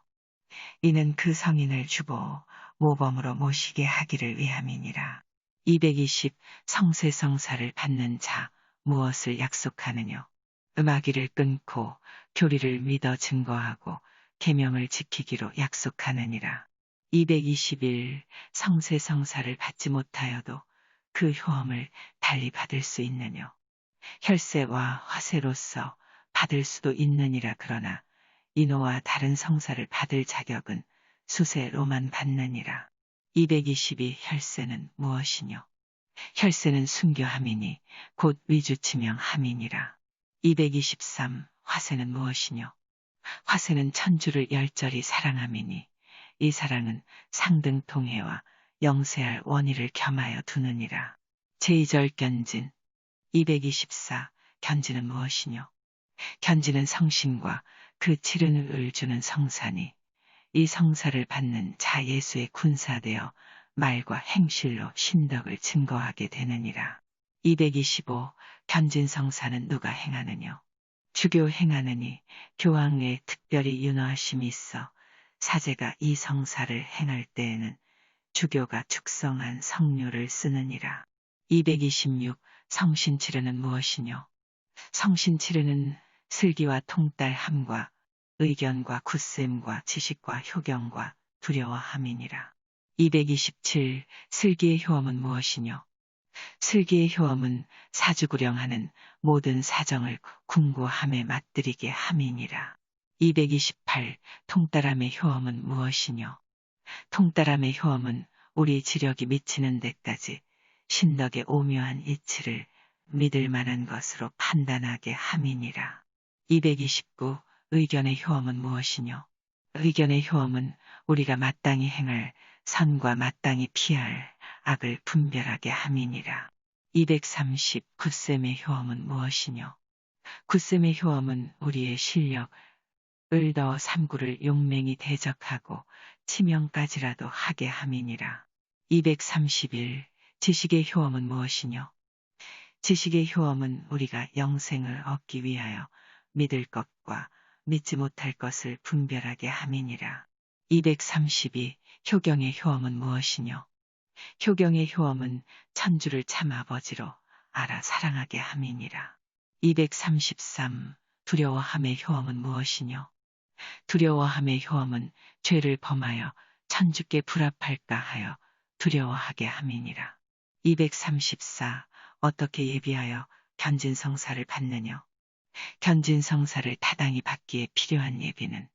이는 그 성인을 주보 모범으로 모시게 하기를 위함이니라. 220 성세성사를 받는 자 무엇을 약속하느뇨? 음악이를 끊고 교리를 믿어 증거하고 계명을 지키기로 약속하느니라. 221 성세성사를 받지 못하여도 그 효험을 달리 받을 수 있느뇨? 혈세와 화세로서 받을 수도 있느니라. 그러나 인호와 다른 성사를 받을 자격은 수세로만 받느니라. 222 혈세는 무엇이뇨? 혈세는 순교함이니 곧 위주치명함이니라. 223 화세는 무엇이뇨? 화세는 천주를 열절히 사랑함이니 이 사랑은 상등통해와 영세할 원의를 겸하여 두느니라. 제2절 견진 224 견진은 무엇이뇨? 견진은 성신과 그 치른을 주는 성사니 이 성사를 받는 자 예수의 군사되어 말과 행실로 신덕을 증거하게 되느니라. 225 견진성사는 누가 행하느뇨? 주교 행하느니 교황에 특별히 윤허하심이 있어 사제가 이 성사를 행할 때에는 주교가 축성한 성료를 쓰느니라. 226 성신치르는 무엇이뇨? 성신치르는 슬기와 통달함과 의견과 굳셈과 지식과 효경과 두려워함이니라. 227 슬기의 효험은 무엇이뇨? 슬기의 효험은 사주구령하는 모든 사정을 궁고함에 맞들이게 함이니라. 228 통달함의 효험은 무엇이뇨? 통달함의 효험은 우리 지력이 미치는 데까지 신덕의 오묘한 이치를 믿을 만한 것으로 판단하게 함이니라. 229 의견의 효험은 무엇이뇨? 의견의 효험은 우리가 마땅히 행할 선과 마땅히 피할 악을 분별하게 함이니라. 230 굳셈의 효험은 무엇이뇨? 굳셈의 효험은 우리의 실력을 더 삼구를 용맹히 대적하고 치명까지라도 하게 함이니라. 231 지식의 효험은 무엇이뇨? 지식의 효험은 우리가 영생을 얻기 위하여 믿을 것과 믿지 못할 것을 분별하게 함이니라. 232 효경의 효험은 무엇이뇨? 효경의 효험은 천주를 참 아버지로 알아 사랑하게 함이니라. 233 두려워함의 효험은 무엇이뇨? 두려워함의 효험은 죄를 범하여 천주께 불합할까 하여 두려워하게 함이니라. 234. 어떻게 예비하여 견진성사를 받느냐. 견진성사를 타당히 받기에 필요한 예비는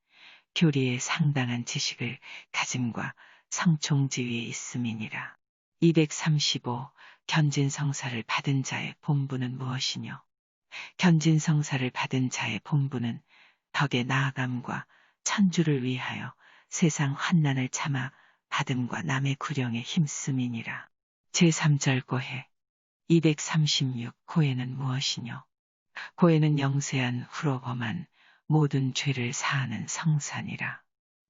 교리의 상당한 지식을 가짐과 성총지위에 있음이니라. 235. 견진성사를 받은 자의 본분은 무엇이뇨? 견진성사를 받은 자의 본분은 덕의 나아감과 천주를 위하여 세상 환난을 참아 받음과 남의 구령에 힘씀이니라. 제3절 고해. 236. 고해는 무엇이뇨? 고해는 영세한 후로 범한 모든 죄를 사하는 성산이라.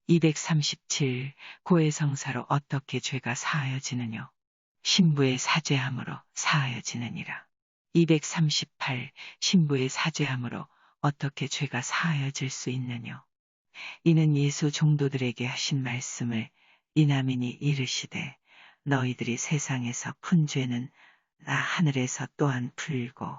237. 고해성사로 어떻게 죄가 사하여지느뇨? 신부의 사죄함으로 사하여지느니라. 238. 신부의 사죄함으로 어떻게 죄가 사하여질 수 있느뇨? 이는 예수 종도들에게 하신 말씀을 이남인이 이르시되 너희들이 세상에서 푼 죄는 나 하늘에서 또한 풀고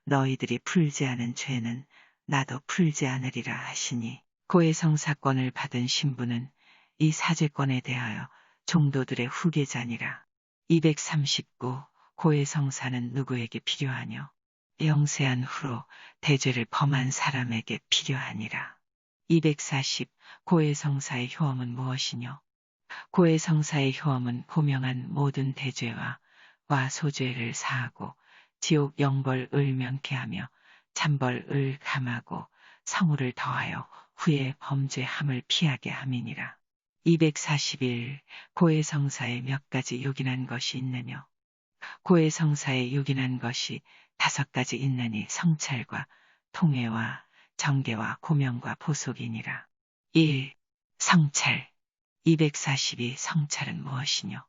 너희들이 풀지 않은 죄는 나도 풀지 않으리라 하시니 고해성사권을 받은 신부는 이 사죄권에 대하여 종도들의 후계자니라. 239. 고해성사는 누구에게 필요하뇨? 영세한 후로 대죄를 범한 사람에게 필요하니라. 240. 고해성사의 효험은 무엇이뇨? 고해성사의 효험은 고명한 모든 대죄와 소죄를 사하고 지옥 영벌을 면케하며 참벌을 감하고 성우를 더하여 후에 범죄함을 피하게 함이니라. 241. 고해성사에 몇 가지 요긴한 것이 있느뇨? 고해성사에 요긴한 것이 5가지 있나니 성찰과 통회와 정계와 고명과 보속이니라. 1. 성찰. 242. 성찰은 무엇이뇨?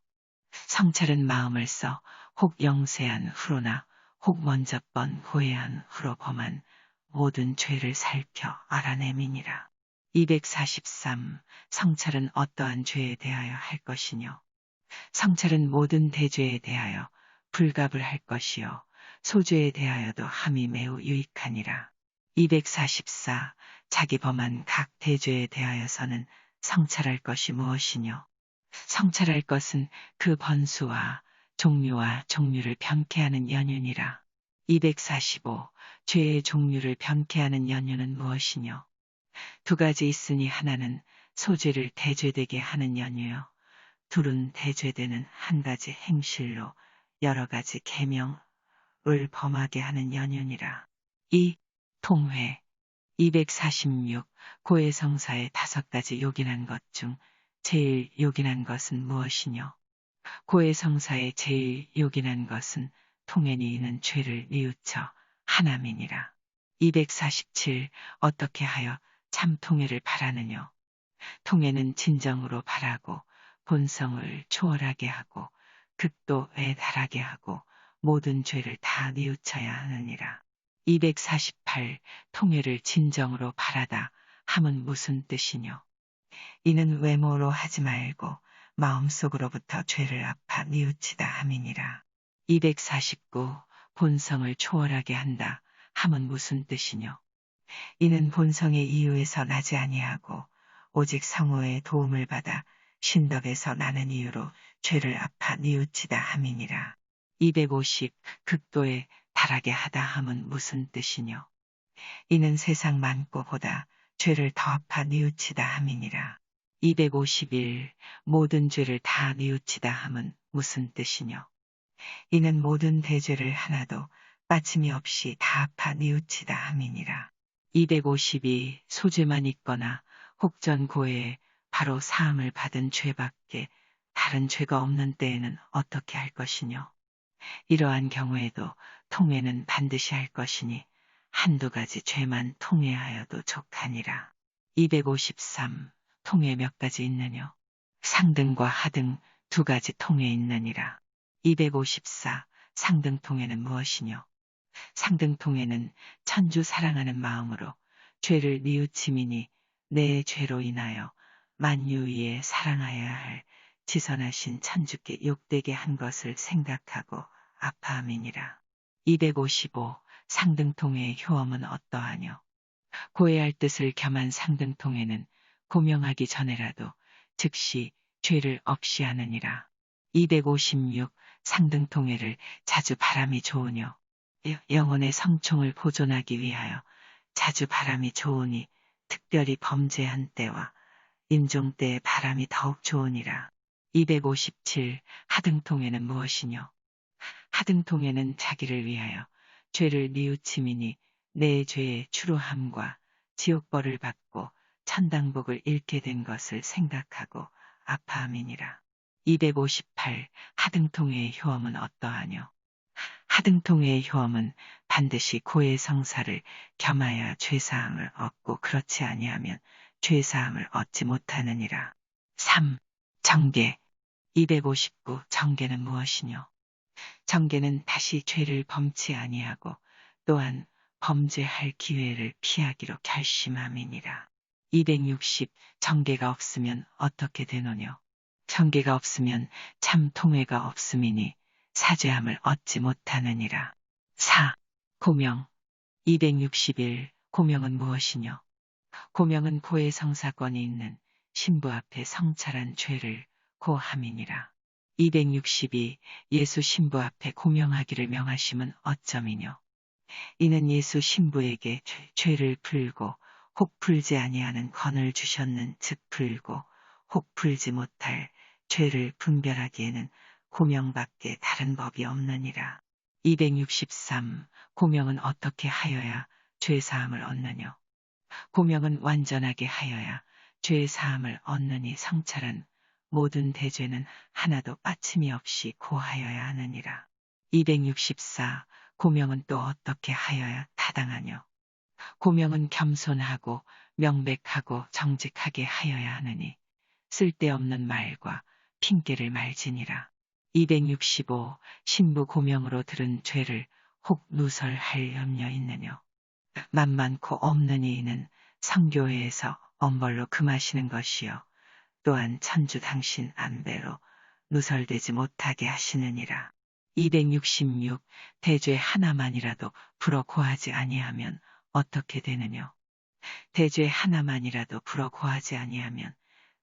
성찰은 마음을 써 혹 영세한 후로나 혹 먼저 번 고해한 후로 범한 모든 죄를 살펴 알아냄이니라. 243. 성찰은 어떠한 죄에 대하여 할 것이뇨? 성찰은 모든 대죄에 대하여 불갑을 할 것이요 소죄에 대하여도 함이 매우 유익하니라. 244. 자기 범한 각 대죄에 대하여서는 성찰할 것이 무엇이뇨? 성찰할 것은 그 번수와 종류와 종류를 변케하는 연륜이라. 245. 죄의 종류를 변케하는 연륜은 무엇이뇨? 2가지 있으니 하나는 소죄를 대죄되게 하는 연유요. 둘은 대죄되는 한 가지 행실로 여러 가지 계명을 범하게 하는 연륜이라. 2. 통회. 246. 고해성사의 5가지 요긴한 것 중 제일 요긴한 것은 무엇이뇨? 고해성사의 제일 요긴한 것은 통행이 있는 죄를 뉘우쳐 하남이니라. 247. 어떻게 하여 참 통회를 바라느뇨? 통회는 진정으로 바라고 본성을 초월하게 하고 극도에 달하게 하고 모든 죄를 다 뉘우쳐야 하느니라. 248. 통회를 진정으로 바라다 함은 무슨 뜻이뇨? 이는 외모로 하지 말고 마음속으로부터 죄를 아파 뉘우치다 함이니라. 249. 본성을 초월하게 한다 함은 무슨 뜻이뇨? 이는 본성의 이유에서 나지 아니하고 오직 성호의 도움을 받아 신덕에서 나는 이유로 죄를 아파 뉘우치다 함이니라. 250. 극도에 달하게 하다 함은 무슨 뜻이뇨? 이는 세상 많고보다 죄를 더 아파 뉘우치다 함이니라. 251. 모든 죄를 다 뉘우치다 함은 무슨 뜻이뇨? 이는 모든 대죄를 하나도 빠짐이 없이 다 아파 뉘우치다 함이니라. 252. 소죄만 있거나 혹전 고해에 바로 사함을 받은 죄밖에 다른 죄가 없는 때에는 어떻게 할 것이뇨? 이러한 경우에도 통회는 반드시 할 것이니 1~2가지 죄만 통회하여도 족하니라. 253. 통회 몇 가지 있느뇨? 상등과 하등 2가지 통회 있느니라. 254. 상등 통회는 무엇이뇨? 상등 통회는 천주 사랑하는 마음으로 죄를 뉘우침이니 내 죄로 인하여 만유 위에 사랑하여야 할 지선하신 천주께 욕되게 한 것을 생각하고 아파함이니라. 255. 상등통회의 효험은 어떠하뇨? 고해할 뜻을 겸한 상등통회는 고명하기 전에라도 즉시 죄를 없이 하느니라. 256. 상등통회를 자주 바람이 좋으뇨. 영혼의 성총을 보존하기 위하여 자주 바람이 좋으니 특별히 범죄한 때와 임종 때의 바람이 더욱 좋으니라. 257. 하등통회는 무엇이뇨? 하등통회는 자기를 위하여 죄를 뉘우침이니 내 죄의 추로함과 지옥벌을 받고 천당복을 잃게 된 것을 생각하고 아파함이니라. 258. 하등통회의 효험은 어떠하뇨? 하등통회의 효험은 반드시 고의 성사를 겸하여 죄사함을 얻고 그렇지 아니하면 죄사함을 얻지 못하느니라. 3. 정계. 259. 정계는 무엇이뇨? 정계는 다시 죄를 범치 아니하고 또한 범죄할 기회를 피하기로 결심함이니라. 260. 정계가 없으면 어떻게 되노뇨? 정계가 없으면 참 통회가 없음이니 사죄함을 얻지 못하느니라. 4. 고명. 261. 고명은 무엇이뇨? 고명은 고의 성사권이 있는 신부 앞에 성찰한 죄를 고함이니라. 262. 예수 신부 앞에 고명하기를 명하심은 어쩌미뇨? 이는 예수 신부에게 죄를 풀고 혹 풀지 아니하는 권을 주셨는 즉 풀고 혹 풀지 못할 죄를 분별하기에는 고명밖에 다른 법이 없느니라. 263. 고명은 어떻게 하여야 죄사함을 얻느뇨? 고명은 완전하게 하여야 죄사함을 얻느니 성찰한 모든 대죄는 하나도 빠침이 없이 고하여야 하느니라. 264. 고명은 또 어떻게 하여야 타당하뇨? 고명은 겸손하고 명백하고 정직하게 하여야 하느니 쓸데없는 말과 핑계를 말지니라. 265. 신부 고명으로 들은 죄를 혹 누설할 염려 있느뇨? 만만코 없는 이는 성교회에서 엄벌로 금하시는 것이요 또한 천주 당신 안배로 누설되지 못하게 하시느니라. 266. 대죄 하나만이라도 불어 고하지 아니하면 어떻게 되느뇨? 대죄 하나만이라도 불어 고하지 아니하면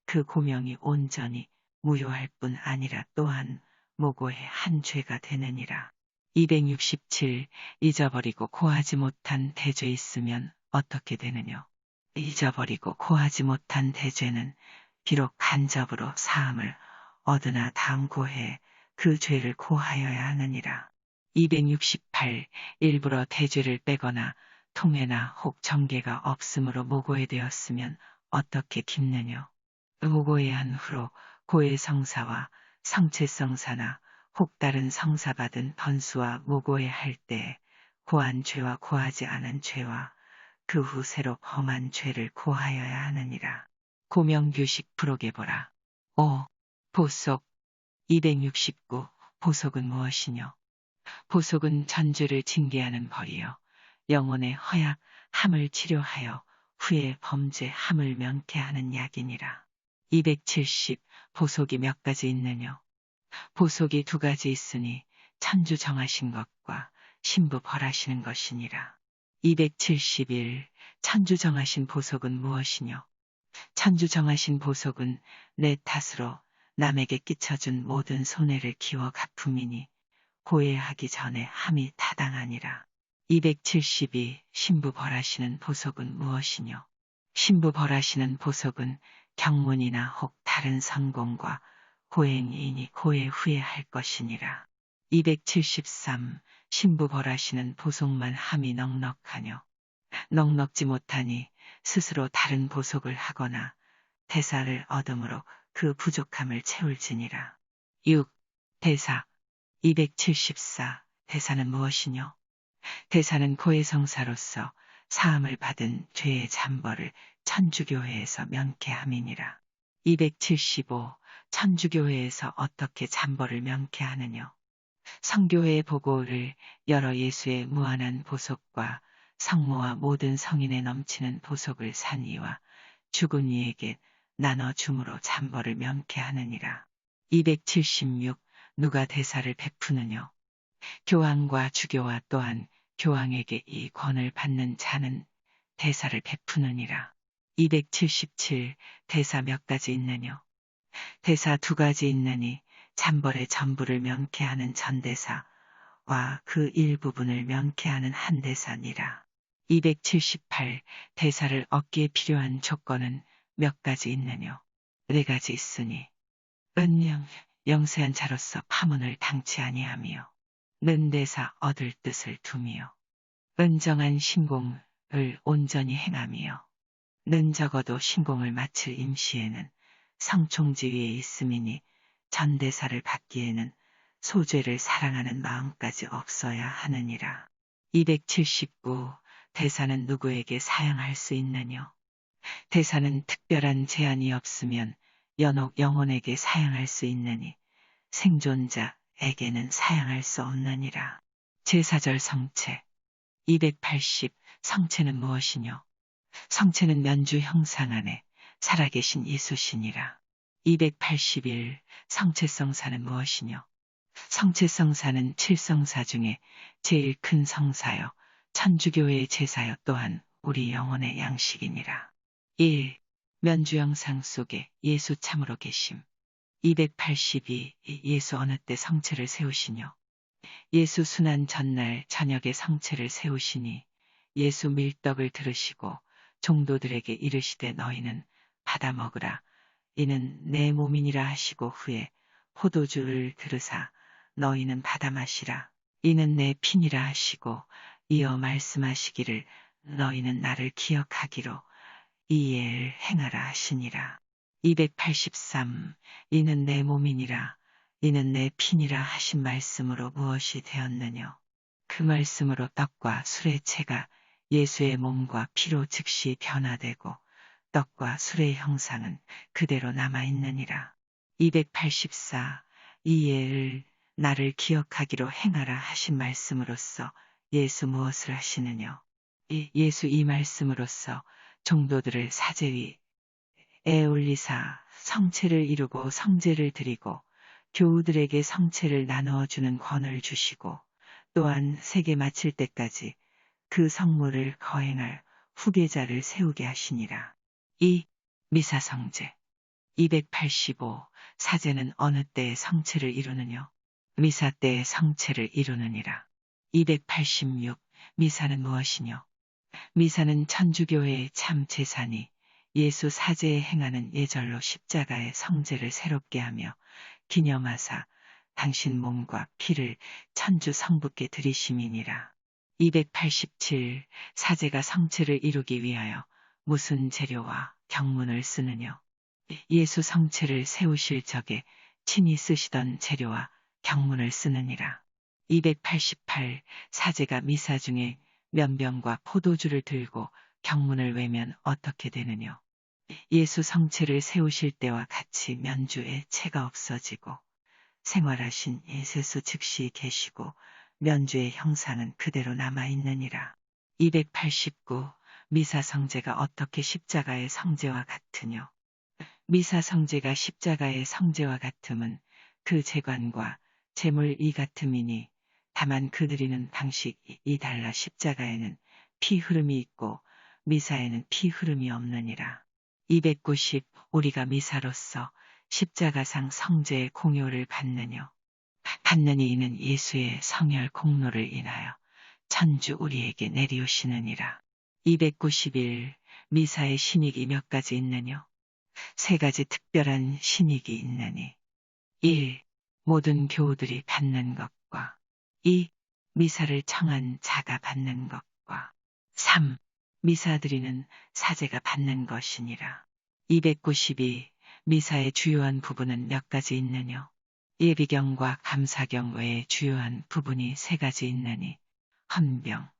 그 고명이 온전히 무효할 뿐 아니라 또한 모고의 한 죄가 되느니라. 267. 잊어버리고 고하지 못한 대죄 있으면 어떻게 되느뇨? 잊어버리고 고하지 못한 대죄는 비록 간접으로 사함을 얻으나 다음 고해에 그 죄를 고하여야 하느니라. 268. 일부러 대죄를 빼거나 통회나 혹 정계가 없으므로 모고에 되었으면 어떻게 깁느뇨? 모고에 한 후로 고의 성사와 성체성사나 혹 다른 성사 받은 번수와 모고에 할 때에 고한 죄와 고하지 않은 죄와 그 후 새로 범한 죄를 고하여야 하느니라. 고명규식 부록에 보라. 5. 보속. 269. 보속은 무엇이뇨? 보속은 전죄를 징계하는 벌이요 영혼의 허약 함을 치료하여 후에 범죄 함을 면케하는 약이니라. 270. 보속이 몇 가지 있느뇨? 보속이 2가지 있으니 천주 정하신 것과 신부 벌하시는 것이니라. 271. 천주 정하신 보속은 무엇이뇨? 천주 정하신 보속은 내 탓으로 남에게 끼쳐준 모든 손해를 기워 갚음이니 고해하기 전에 함이 타당하니라. 272. 신부 벌하시는 보속은 무엇이뇨? 신부 벌하시는 보속은 경문이나 혹 다른 성공과 고행이니 고해 후에 할 것이니라. 273. 신부 벌하시는 보속만 함이 넉넉하뇨? 넉넉지 못하니 스스로 다른 보속을 하거나 대사를 얻음으로 그 부족함을 채울지니라. 6. 대사. 274. 대사는 무엇이뇨? 대사는 고의 성사로서 사함을 받은 죄의 잠벌을 천주교회에서 면케함이니라. 275. 천주교회에서 어떻게 잠벌을 면케하느뇨? 성교회의 보고를 여러 예수의 무한한 보속과 성모와 모든 성인에 넘치는 보속을 산 이와 죽은 이에게 나눠 줌으로 잠벌을 면케하느니라. 276. 누가 대사를 베푸느뇨? 교황과 주교와 또한 교황에게 이 권을 받는 자는 대사를 베푸느니라. 277. 대사 몇 가지 있느뇨? 대사 2가지 있느니 잠벌의 전부를 명쾌하는 전대사와 그 일부분을 명쾌하는 한대사니라. 278. 대사를 얻기에 필요한 조건은 몇 가지 있느뇨? 네 가지 있으니 은영 영세한 자로서 파문을 당치 아니하며 는대사 얻을 뜻을 두며 은정한 신공을 온전히 행하며 는 적어도 신공을 마칠 임시에는 성총지위에 있음이니 전대사를 받기에는 소죄를 사랑하는 마음까지 없어야 하느니라. 279. 대사는 누구에게 사양할 수 있느뇨? 대사는 특별한 제한이 없으면 연옥 영혼에게 사양할 수 있느니 생존자에게는 사양할 수 없느니라. 제사절 성체. 280. 성체는 무엇이뇨? 성체는 면주 형상 안에 살아계신 예수시니라. 281. 성체성사는 무엇이뇨? 성체성사는 칠성사 중에 제일 큰 성사요 천주교의 제사요 또한 우리 영혼의 양식이니라. 1. 면주영상 속에 예수 참으로 계심. 282. 예수 어느 때 성체를 세우시뇨? 예수 순환 전날 저녁에 성체를 세우시니 예수 밀떡을 들으시고 종도들에게 이르시되 너희는 받아 먹으라. 이는 내 몸이니라 하시고 후에 포도주를 들으사 너희는 받아 마시라. 이는 내 피니라 하시고 이어 말씀하시기를 너희는 나를 기억하기로 이를 행하라 하시니라. 283. 이는 내 몸이니라. 이는 내 피니라 하신 말씀으로 무엇이 되었느뇨? 그 말씀으로 떡과 술의 체가 예수의 몸과 피로 즉시 변화되고 떡과 술의 형상은 그대로 남아있느니라. 284. 이를 나를 기억하기로 행하라 하신 말씀으로써 예수 무엇을 하시느뇨? 예수 이 말씀으로써 종도들을 사제 위에 올리사 성체를 이루고 성제를 드리고 교우들에게 성체를 나누어 주는 권을 주시고 또한 세계 마칠 때까지 그 성물을 거행할 후계자를 세우게 하시니라. 2. 미사성제. 285. 사제는 어느 때에 성체를 이루느뇨? 미사 때에 성체를 이루느니라. 286. 미사는 무엇이뇨? 미사는 천주교회의 참 제사니 예수 사제에 행하는 예절로 십자가의 성제를 새롭게 하며 기념하사 당신 몸과 피를 천주 성부께 드리심이니라. 287. 사제가 성체를 이루기 위하여 무슨 재료와 경문을 쓰느뇨? 예수 성체를 세우실 적에 친히 쓰시던 재료와 경문을 쓰느니라. 288. 사제가 미사 중에 면병과 포도주를 들고 경문을 외면 어떻게 되느뇨? 예수 성체를 세우실 때와 같이 면주에 체가 없어지고 생활하신 예수 즉시 계시고 면주의 형상은 그대로 남아있느니라. 289. 미사 성제가 어떻게 십자가의 성제와 같으뇨? 미사 성제가 십자가의 성제와 같음은 그 재관과 재물 이 같음이니 다만 그 드리는 방식이 달라 십자가에는 피 흐름이 있고 미사에는 피 흐름이 없느니라. 290. 우리가 미사로서 십자가상 성제의 공효를 받느뇨? 받느니 이는 예수의 성혈 공로를 인하여 천주 우리에게 내리우시느니라. 291. 미사의 신익이 몇 가지 있느뇨? 세 가지 특별한 신익이 있느니 1. 모든 교우들이 받는 것과 2. 미사를 청한 자가 받는 것과 3. 미사 드리는 사제가 받는 것이니라. 292. 미사의 주요한 부분은 몇 가지 있느뇨? 예비경과 감사경 외에 주요한 부분이 세 가지 있느니 헌병,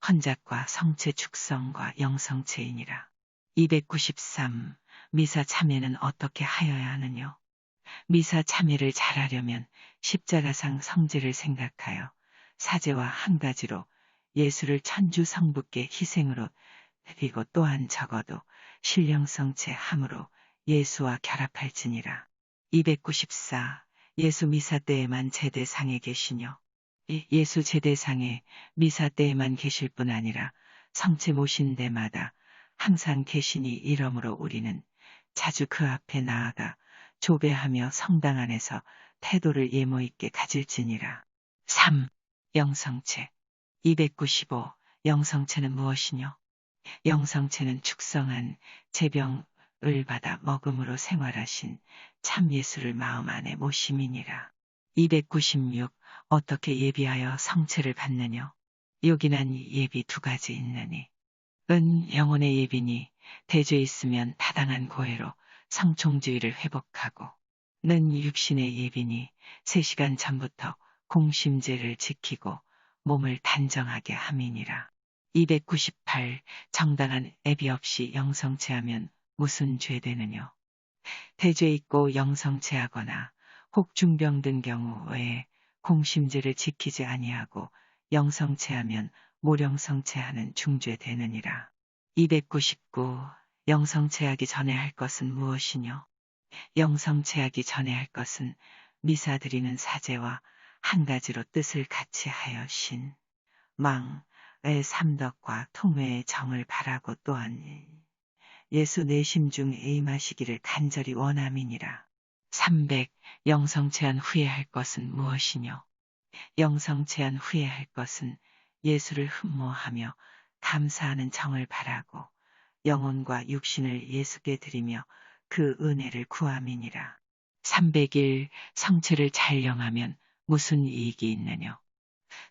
헌작과 성체 축성과 영성체이니라. 293. 미사 참회는 어떻게 하여야 하느뇨? 미사 참회를 잘하려면 십자가상 성제를 생각하여 사제와 한 가지로 예수를 천주 성부께 희생으로 드리고 또한 적어도 신령성체 함으로 예수와 결합할지니라. 294. 예수 미사 때에만 제대상에 계시뇨? 예수 제대상에 미사 때에만 계실 뿐 아니라 성체 모신 데마다 항상 계시니 이러므로 우리는 자주 그 앞에 나아가 조배하며 성당 안에서 태도를 예모 있게 가질지니라. 3. 영성체. 295. 영성체는 무엇이뇨? 영성체는 축성한 제병을 받아 먹음으로 생활하신 참 예수를 마음 안에 모심이니라. 296. 어떻게 예비하여 성체를 받느뇨? 요긴한 예비 두 가지 있느니. 은 영혼의 예비니 대죄 있으면 타당한 고해로 성총주의를 회복하고, 는 육신의 예비니 3시간 전부터 공심제를 지키고 몸을 단정하게 함이니라. 298. 정당한 예비 없이 영성체하면 무슨 죄 되느뇨? 대죄 있고 영성체하거나 혹 중병 든 경우 외에 공심제를 지키지 아니하고 영성체하면 모령성체하는 중죄 되느니라. 299. 영성체하기 전에 할 것은 무엇이뇨? 영성체하기 전에 할 것은 미사 드리는 사제와 한 가지로 뜻을 같이 하여 신, 망, 의 삼덕과 통회의 정을 바라고 또한 예수 내심 중 에임하시기를 간절히 원함이니라. 300. 영성체한 후에 할 것은 무엇이뇨? 영성체한 후에 할 것은 예수를 흠모하며 감사하는 정을 바라고 영혼과 육신을 예수께 드리며 그 은혜를 구함이니라. 301. 성체를 잘 영하면 무슨 이익이 있느뇨?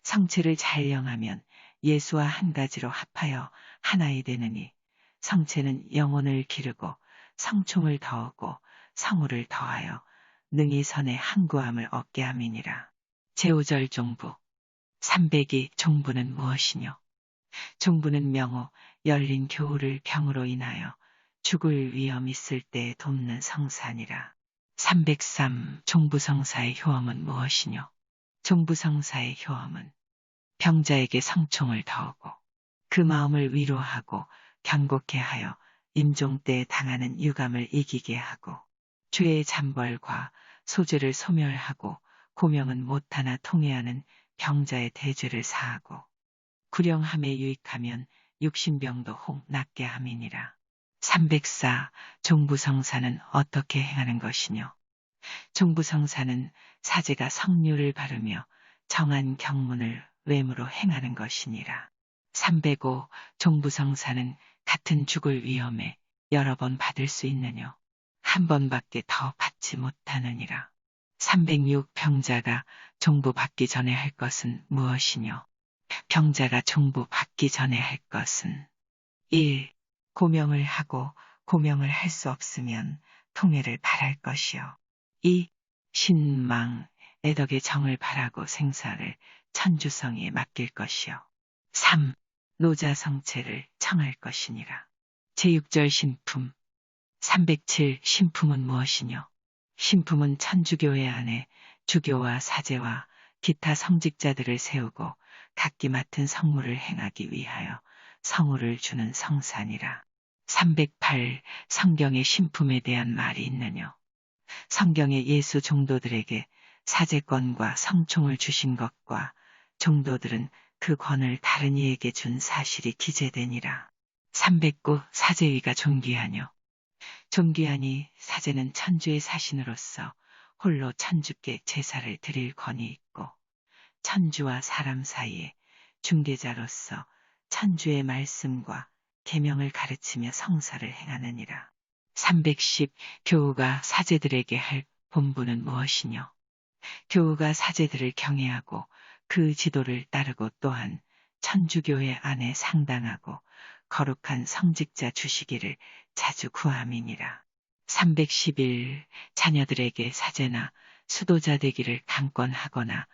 성체를 잘 영하면 예수와 한 가지로 합하여 하나이 되느니, 성체는 영혼을 기르고 성총을 더하고 성우를 더하여 능히 선의 항구함을 얻게 함이니라. 제5절 종부. 302. 종부는 무엇이뇨? 종부는 명호, 열린 교우를 병으로 인하여 죽을 위험 있을 때에 돕는 성사니라. 303. 종부성사의 효험은 무엇이뇨? 종부성사의 효험은 병자에게 성총을 더하고 그 마음을 위로하고 경고케 하여 임종 때에 당하는 유감을 이기게 하고 죄의 잠벌과 소죄를 소멸하고 고명은 못하나 통해하는 병자의 대죄를 사하고 구령함에 유익하면 육신병도 혹 낫게 함이니라. 304. 종부성사는 어떻게 행하는 것이뇨? 종부성사는 사제가 성류를 바르며 정한 경문을 외무로 행하는 것이니라. 305. 종부성사는 같은 죽을 위험에 여러 번 받을 수 있느뇨? 한 번밖에 더 받지 못하느니라. 306. 병자가 종부 받기 전에 할 것은 무엇이뇨? 병자가 종부 받기 전에 할 것은 1. 고명을 하고 고명을 할 수 없으면 통회를 바랄 것이요. 2. 신망, 애덕의 정을 바라고 생사를 천주성에 맡길 것이요. 3. 노자성체를 청할 것이니라. 제6절 신품. 307. 신품은 무엇이뇨? 신품은 천주교회 안에 주교와 사제와 기타 성직자들을 세우고 각기 맡은 성무를 행하기 위하여 성우를 주는 성사니라. 308. 성경의 신품에 대한 말이 있느뇨? 성경에 예수 종도들에게 사제권과 성총을 주신 것과 종도들은 그 권을 다른 이에게 준 사실이 기재되니라. 309. 사제위가 존귀하뇨? 존귀하니 사제는 천주의 사신으로서 홀로 천주께 제사를 드릴 권이 있고 천주와 사람 사이에 중개자로서 천주의 말씀과 계명을 가르치며 성사를 행하느니라. 310. 교우가 사제들에게 할 본분은 무엇이뇨? 교우가 사제들을 경외하고 그 지도를 따르고 또한 천주교회 안에 상당하고 거룩한 성직자 주시기를 자주 구함이니라. 311. 자녀들에게 사제나 수도자 되기를 강권하거나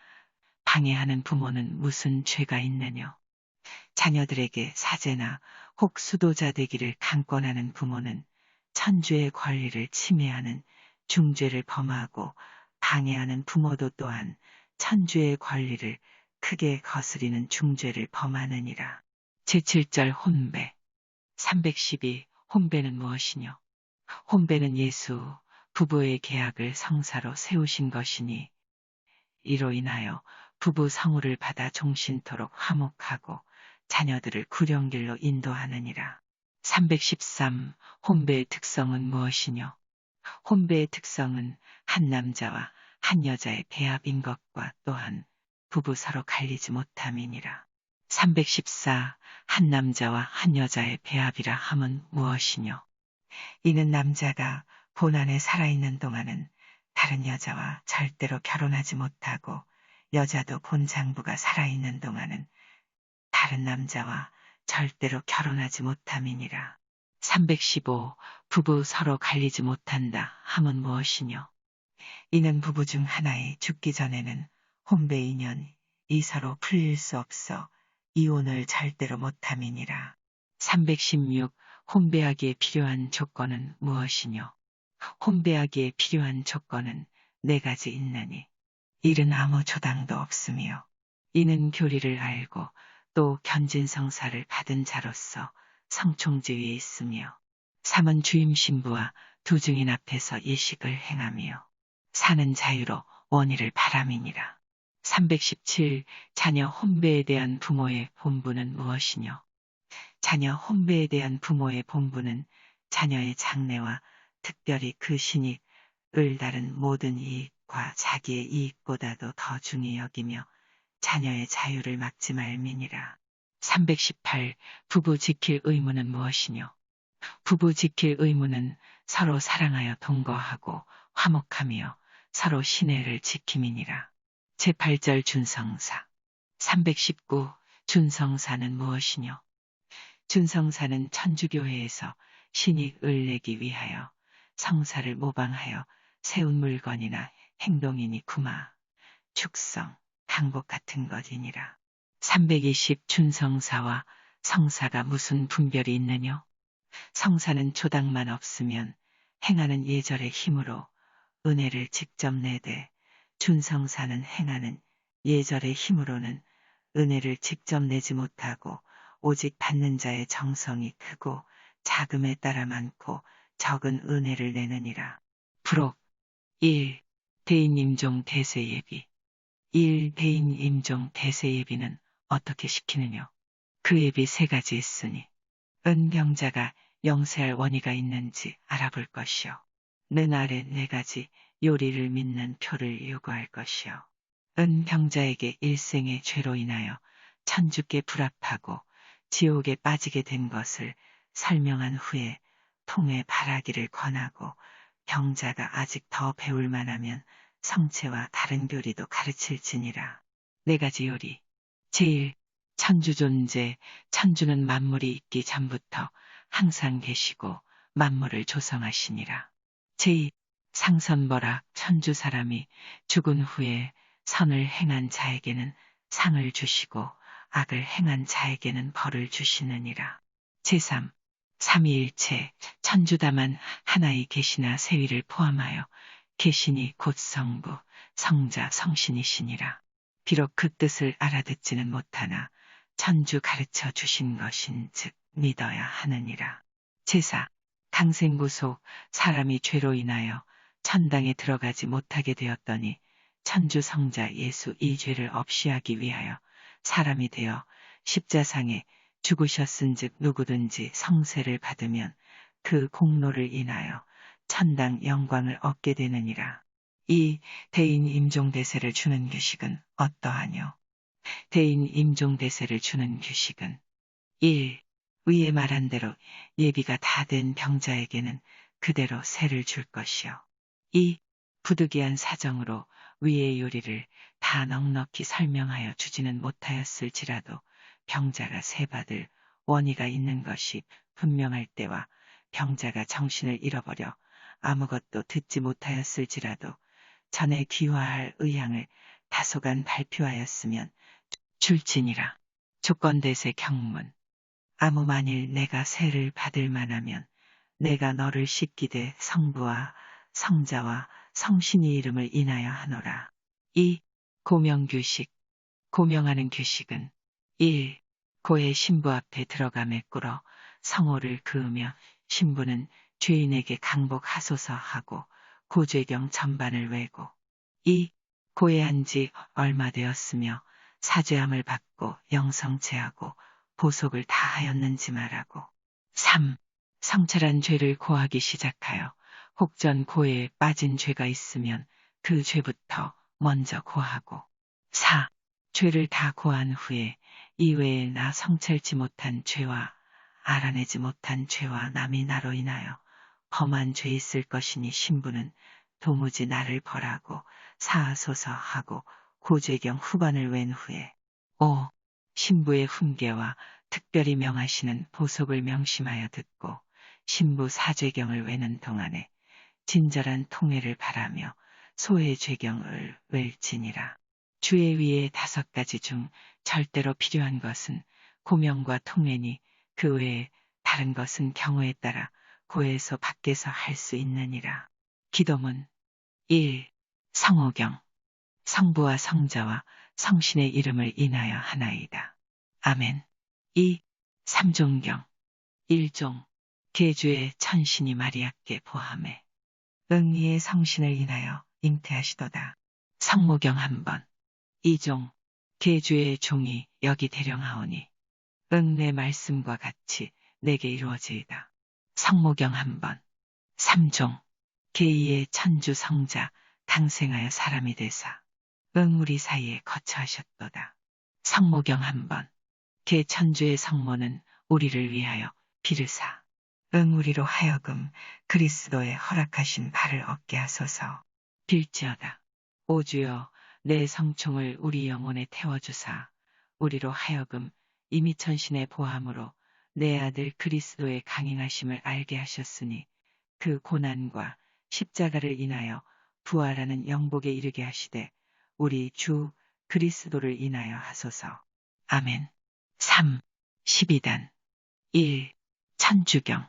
방해하는 부모는 무슨 죄가 있느뇨? 자녀들에게 사제나 혹 수도자 되기를 강권하는 부모는 천주의 권리를 침해하는 중죄를 범하고 방해하는 부모도 또한 천주의 권리를 크게 거스리는 중죄를 범하느니라. 제7절 혼배. 312. 혼배는 무엇이뇨? 혼배는 예수 부부의 계약을 성사로 세우신 것이니 이로 인하여 부부 성우를 받아 종신토록 화목하고 자녀들을 구령길로 인도하느니라. 313. 혼배의 특성은 무엇이뇨? 혼배의 특성은 한 남자와 한 여자의 배합인 것과 또한 부부 서로 갈리지 못함이니라. 314. 한 남자와 한 여자의 배합이라 함은 무엇이뇨? 이는 남자가 본 안에 살아있는 동안은 다른 여자와 절대로 결혼하지 못하고 여자도 본 장부가 살아있는 동안은 다른 남자와 절대로 결혼하지 못함이니라. 315. 부부 서로 갈리지 못한다 함은 무엇이뇨? 이는 부부 중 하나의 죽기 전에는 혼배 인연이 서로 풀릴 수 없어 이혼을 절대로 못함이니라. 316. 혼배하기에 필요한 조건은 무엇이뇨? 혼배하기에 필요한 조건은 4가지 있나니 일은 아무 조당도 없으며 이는 교리를 알고 또 견진성사를 받은 자로서 성총지위에 있으며 3은 주임 신부와 두 증인 앞에서 예식을 행하며 4는 자유로 원의를 바람이니라. 317. 자녀 혼배에 대한 부모의 본분은 무엇이뇨? 자녀 혼배에 대한 부모의 본분은 자녀의 장래와 특별히 그 신익을 다른 모든 이익과 자기의 이익보다도 더 중히 여기며 자녀의 자유를 막지 말미니라. 318. 부부 지킬 의무는 무엇이뇨? 부부 지킬 의무는 서로 사랑하여 동거하고 화목하며 서로 신혜를 지킴이니라. 제8절 준성사. 319. 준성사는 무엇이뇨? 준성사는 천주교회에서 신익을 내기 위하여 성사를 모방하여 세운 물건이나 행동이니 구마, 축성, 항복 같은 것이니라. 320. 준성사와 성사가 무슨 분별이 있느뇨? 성사는 조당만 없으면 행하는 예절의 힘으로 은혜를 직접 내되 준성사는 행하는 예절의 힘으로는 은혜를 직접 내지 못하고 오직 받는 자의 정성이 크고 자금에 따라 많고 적은 은혜를 내느니라. 부록 1. 대인임종 대세예비. 1. 대인임종 대세예비는 어떻게 시키느뇨? 그 예비 3가지 있으니 은병자가 영세할 원의가 있는지 알아볼 것이요. 는 아래 4가지 요리를 믿는 표를 요구할 것이요. 은병자에게 일생의 죄로 인하여 천주께 불합하고 지옥에 빠지게 된 것을 설명한 후에 통해 바라기를 권하고 병자가 아직 더 배울 만하면 성체와 다른 교리도 가르칠지니라. 4가지 요리. 제1. 천주 존재. 천주는 만물이 있기 전부터 항상 계시고 만물을 조성하시니라. 제2. 상선벌악. 천주 사람이 죽은 후에 선을 행한 자에게는 상을 주시고 악을 행한 자에게는 벌을 주시느니라. 제3. 삼위일체. 천주다만 하나의 계시나 세위를 포함하여 계시니 곧 성부, 성자, 성신이시니라. 비록 그 뜻을 알아듣지는 못하나 천주 가르쳐 주신 것인즉 믿어야 하느니라. 제4. 강생구속. 사람이 죄로 인하여 천당에 들어가지 못하게 되었더니 천주 성자 예수 이 죄를 없이 하기 위하여 사람이 되어 십자상에 죽으셨은즉 누구든지 성세를 받으면 그 공로를 인하여 천당 영광을 얻게 되느니라. 이 대인 임종대세를 주는 규식은 어떠하뇨? 대인 임종대세를 주는 규식은 1. 위에 말한 대로 예비가 다 된 병자에게는 그대로 세를 줄 것이요. 2. 부득이한 사정으로 위의 요리를 다 넉넉히 설명하여 주지는 못하였을지라도 병자가 세 받을 원의가 있는 것이 분명할 때와 병자가 정신을 잃어버려 아무것도 듣지 못하였을지라도 전에 귀화할 의향을 다소간 발표하였으면 줄지니라. 조건대세 경문. 아무 만일 내가 세를 받을 만하면 내가 너를 씻기되 성부와 성자와 성신의 이름을 인하여 하노라. 2. 고명규식. 고명하는 규식은 1. 고의 신부 앞에 들어가매 꿇어 성호를 그으며 신부는 죄인에게 강복하소서 하고 고죄경 전반을 외고 2. 고해한 지 얼마 되었으며 사죄함을 받고 영성체하고 보속을 다 하였는지 말하고 3. 성찰한 죄를 고하기 시작하여 혹전 고해에 빠진 죄가 있으면 그 죄부터 먼저 고하고 4. 죄를 다 고한 후에 이외에 나 성찰지 못한 죄와 알아내지 못한 죄와 남이 나로 인하여 범한 죄 있을 것이니 신부는 도무지 나를 벌하고 사하소서 하고 고죄경 후반을 웬 후에 5. 신부의 훈계와 특별히 명하시는 보속을 명심하여 듣고 신부 사죄경을 외는 동안에 진절한 통회를 바라며 소의 죄경을 웰지니라. 주의 위에 5가지 중 절대로 필요한 것은 고명과 통회니 그 외에 다른 것은 경우에 따라 고에서 밖에서 할 수 있느니라. 기도문 1. 성호경 성부와 성자와 성신의 이름을 인하여 하나이다. 아멘. 2. 삼종경 1종 계주의 천신이 마리아께 보함에 응리의 성신을 인하여 잉태하시도다. 성모경 1번 2종 계주의 종이 여기 대령하오니 내 말씀과 같이 내게 이루어지이다. 성모경 1번 3종 계이의 천주 성자 당생하여 사람이 되사 우리 사이에 거처하셨도다. 성모경 1번 계 천주의 성모는 우리를 위하여 비르사 우리로 하여금 그리스도의 허락하신 바를 얻게 하소서. 빌지어다. 오 주여 내 성총을 우리 영혼에 태워주사 우리로 하여금 이미 천신의 보함으로 내 아들 그리스도의 강행하심을 알게 하셨으니 그 고난과 십자가를 인하여 부활하는 영복에 이르게 하시되 우리 주 그리스도를 인하여 하소서. 아멘. 3. 12단 1. 천주경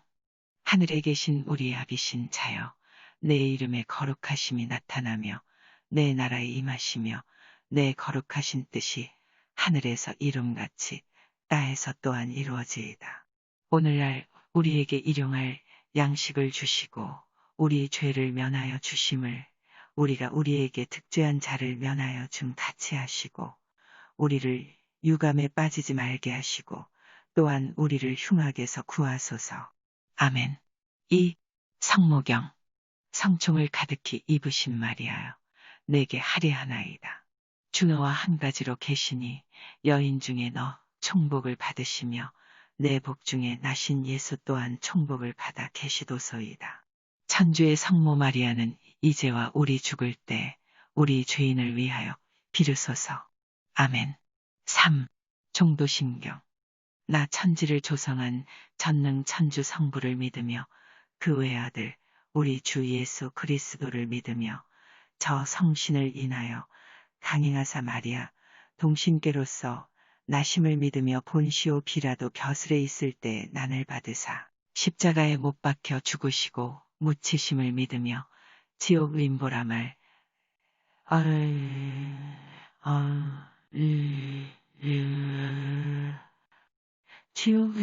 하늘에 계신 우리 아비신 자여 내 이름의 거룩하심이 나타나며 내 나라에 임하시며 내 거룩하신 뜻이 하늘에서 이름같이 땅에서 또한 이루어지이다. 오늘날 우리에게 일용할 양식을 주시고 우리 죄를 면하여 주심을 우리가 우리에게 득죄한 자를 면하여 줌 같이 하시고 우리를 유감에 빠지지 말게 하시고 또한 우리를 흉악에서 구하소서. 아멘. 2. 성모경 성총을 가득히 입으신 마리아여 내게 할애하나이다. 주너와 한 가지로 계시니 여인 중에 너 총복을 받으시며 내 복 중에 나신 예수 또한 총복을 받아 계시도소이다. 천주의 성모 마리아는 이제와 우리 죽을 때 우리 죄인을 위하여 비르소서. 아멘. 3. 종도신경 나 천지를 조성한 전능 천주 성부를 믿으며 그 외아들 우리 주 예수 그리스도를 믿으며 저 성신을 인하여 강행하사 마리아 동신께로서 나심을 믿으며 본시오 비라도 벼슬에 있을 때 난을 받으사 십자가에 못 박혀 죽으시고 묻히심을 믿으며 지옥 림보라 말 지옥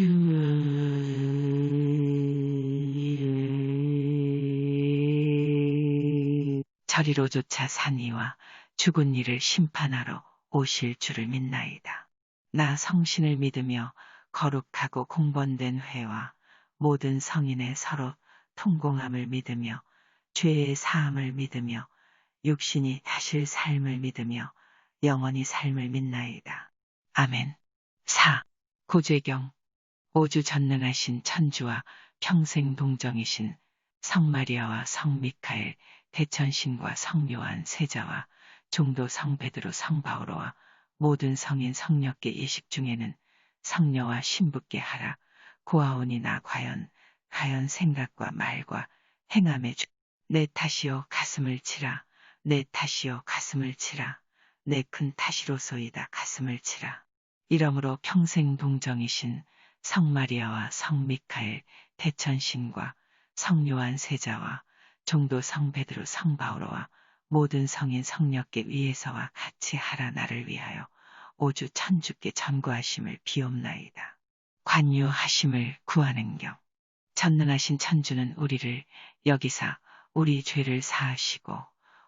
저리로조차 산이와 죽은 이를 심판하러 오실 줄을 믿나이다. 나 성신을 믿으며 거룩하고 공번된 회와 모든 성인의 서로 통공함을 믿으며 죄의 사함을 믿으며 육신이 다실 삶을 믿으며 영원히 삶을 믿나이다. 아멘. 4. 고죄경 오주 전능하신 천주와 평생 동정이신 성마리아와 성미카엘 대천신과 성요한 세자와 종도 성베드로 성바오로와 모든 성인 성녀께 예식 중에는 성녀와 신부께 하라. 고아오니 나 과연 생각과 말과 행함에 내 탓이요 가슴을 치라. 내 탓이요 가슴을 치라. 내 큰 탓이로소이다 가슴을 치라. 이러므로 평생 동정이신 성마리아와 성미카엘 대천신과 성요한 세자와 종도 성베드로 성바오로와 모든 성인 성녀께 위에서와 같이 하라. 나를 위하여 오주 천주께 전구하심을 비옵나이다. 관유하심을 구하는 경 전능하신 천주는 우리를 여기사 우리 죄를 사하시고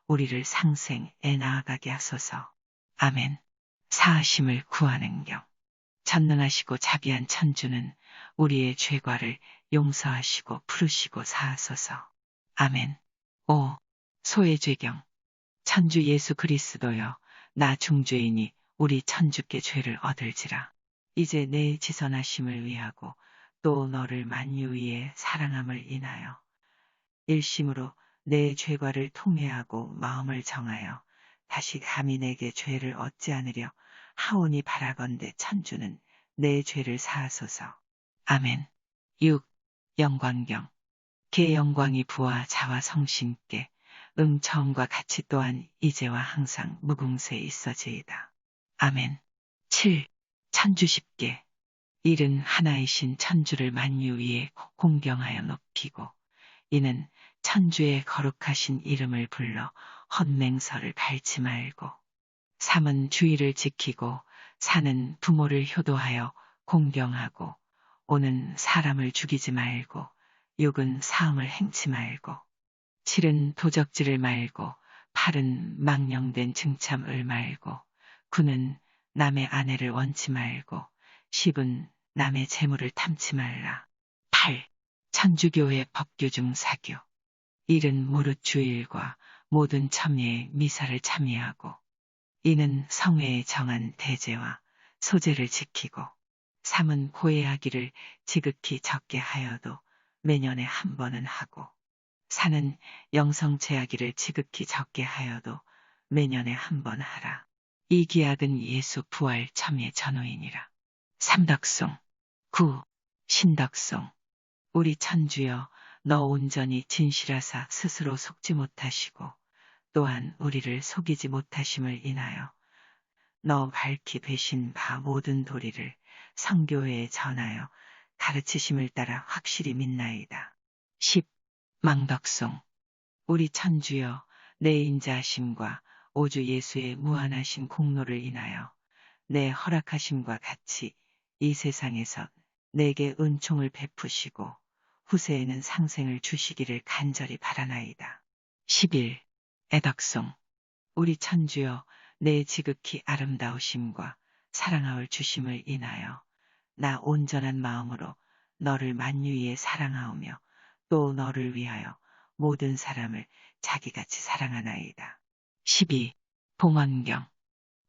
우리를 상생에 나아가게 하소서. 아멘. 사하심을 구하는 경 전능하시고 자비한 천주는 우리의 죄과를 용서하시고 풀으시고 사하소서. 아멘. 5. 소의 죄경 천주 예수 그리스도여, 나 중죄이니 우리 천주께 죄를 얻을지라. 이제 내 지선하심을 위하고 또 너를 만유 위에 사랑함을 인하여 일심으로 내 죄과를 통회하고 마음을 정하여 다시 감히 내게 죄를 얻지 않으려 하오니 바라건대 천주는 내 죄를 사하소서. 아멘. 6. 영광경. 개 영광이 부와 자와 성신께 처음과 같이 또한 이제와 항상 무궁세 있어지이다. 아멘. 7. 천주십계. 일은 하나이신 천주를 만유 위에 공경하여 높이고 이는 천주의 거룩하신 이름을 불러 헛맹서를 밟지 말고 3은 주의를 지키고 4는 부모를 효도하여 공경하고 5는 사람을 죽이지 말고 6은 사음을 행치 말고 7은 도적질을 말고 8은 망령된 증참을 말고 9는 남의 아내를 원치 말고 10은 남의 재물을 탐치 말라. 8. 천주교의 법규 중 사교. 1은 무릇 주일과 모든 첨예의 미사를 참여하고 이는 성회에 정한 대제와 소제를 지키고 3은 고해하기를 지극히 적게 하여도 매년에 한 번은 하고 4는 영성체하기를 지극히 적게 하여도 매년에 한 번 하라. 이 기약은 예수 부활 첨예 전후이니라. 삼덕송. 9. 신덕송. 우리 천주여, 너 온전히 진실하사 스스로 속지 못하시고 또한 우리를 속이지 못하심을 인하여 너 밝히 되신 바 모든 도리를 성교회에 전하여 가르치심을 따라 확실히 믿나이다. 10. 망덕송. 우리 천주여, 내 인자하심과 오주 예수의 무한하신 공로를 인하여 내 허락하심과 같이 이 세상에서 내게 은총을 베푸시고 후세에는 상생을 주시기를 간절히 바라나이다. 11. 애덕송. 우리 천주여, 내 지극히 아름다우심과 사랑하올 주심을 인하여 나 온전한 마음으로 너를 만유위에 사랑하오며 또 너를 위하여 모든 사람을 자기같이 사랑하나이다. 12. 봉헌경.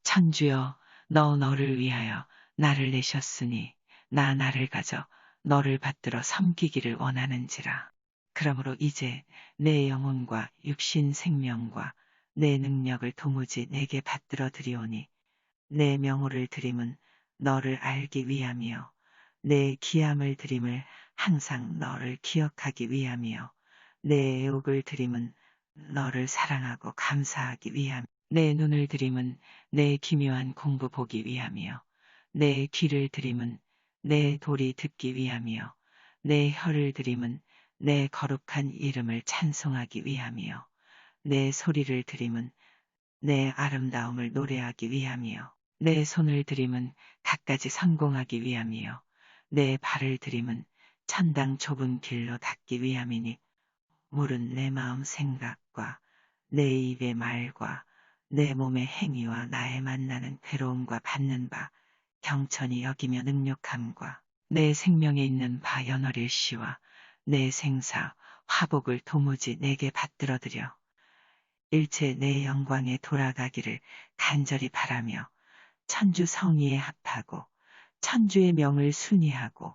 천주여, 너를 위하여 나를 내셨으니 나를 가져 너를 받들어 섬기기를 원하는지라. 그러므로 이제 내 영혼과 육신 생명과 내 능력을 도무지 내게 받들어 드리오니 내 명호를 드림은 너를 알기 위함이요 내 기함을 드림을 항상 너를 기억하기 위함이요 내 애옥을 드림은 너를 사랑하고 감사하기 위함. 내 눈을 드림은 내 기묘한 공부 보기 위함이요 내 귀를 드림은 내 도리 듣기 위함이요 내 혀를 드림은 내 거룩한 이름을 찬송하기 위함이요 내 소리를 드림은 내 아름다움을 노래하기 위함이요 내 손을 드림은 갖가지 성공하기 위함이요 내 발을 드림은 천당 좁은 길로 닿기 위함이니 물은 내 마음 생각과 내 입의 말과 내 몸의 행위와 나의 만나는 괴로움과 받는 바 경천히 여기며 능력함과 내 생명에 있는 바 연월일시와 내 생사 화복을 도무지 내게 받들어드려 일체 내 영광에 돌아가기를 간절히 바라며 천주 성의에 합하고 천주의 명을 순위하고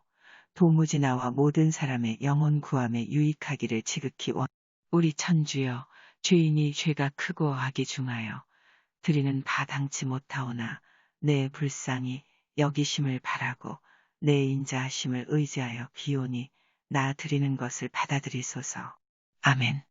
도무지 나와 모든 사람의 영혼 구함에 유익하기를 지극히 우리 천주여, 죄인이 죄가 크고 악이 중하여 드리는 바당치 못하오나 내 불쌍히 여기심을 바라고 내 인자하심을 의지하여 비오니 나 드리는 것을 받아들이소서. 아멘.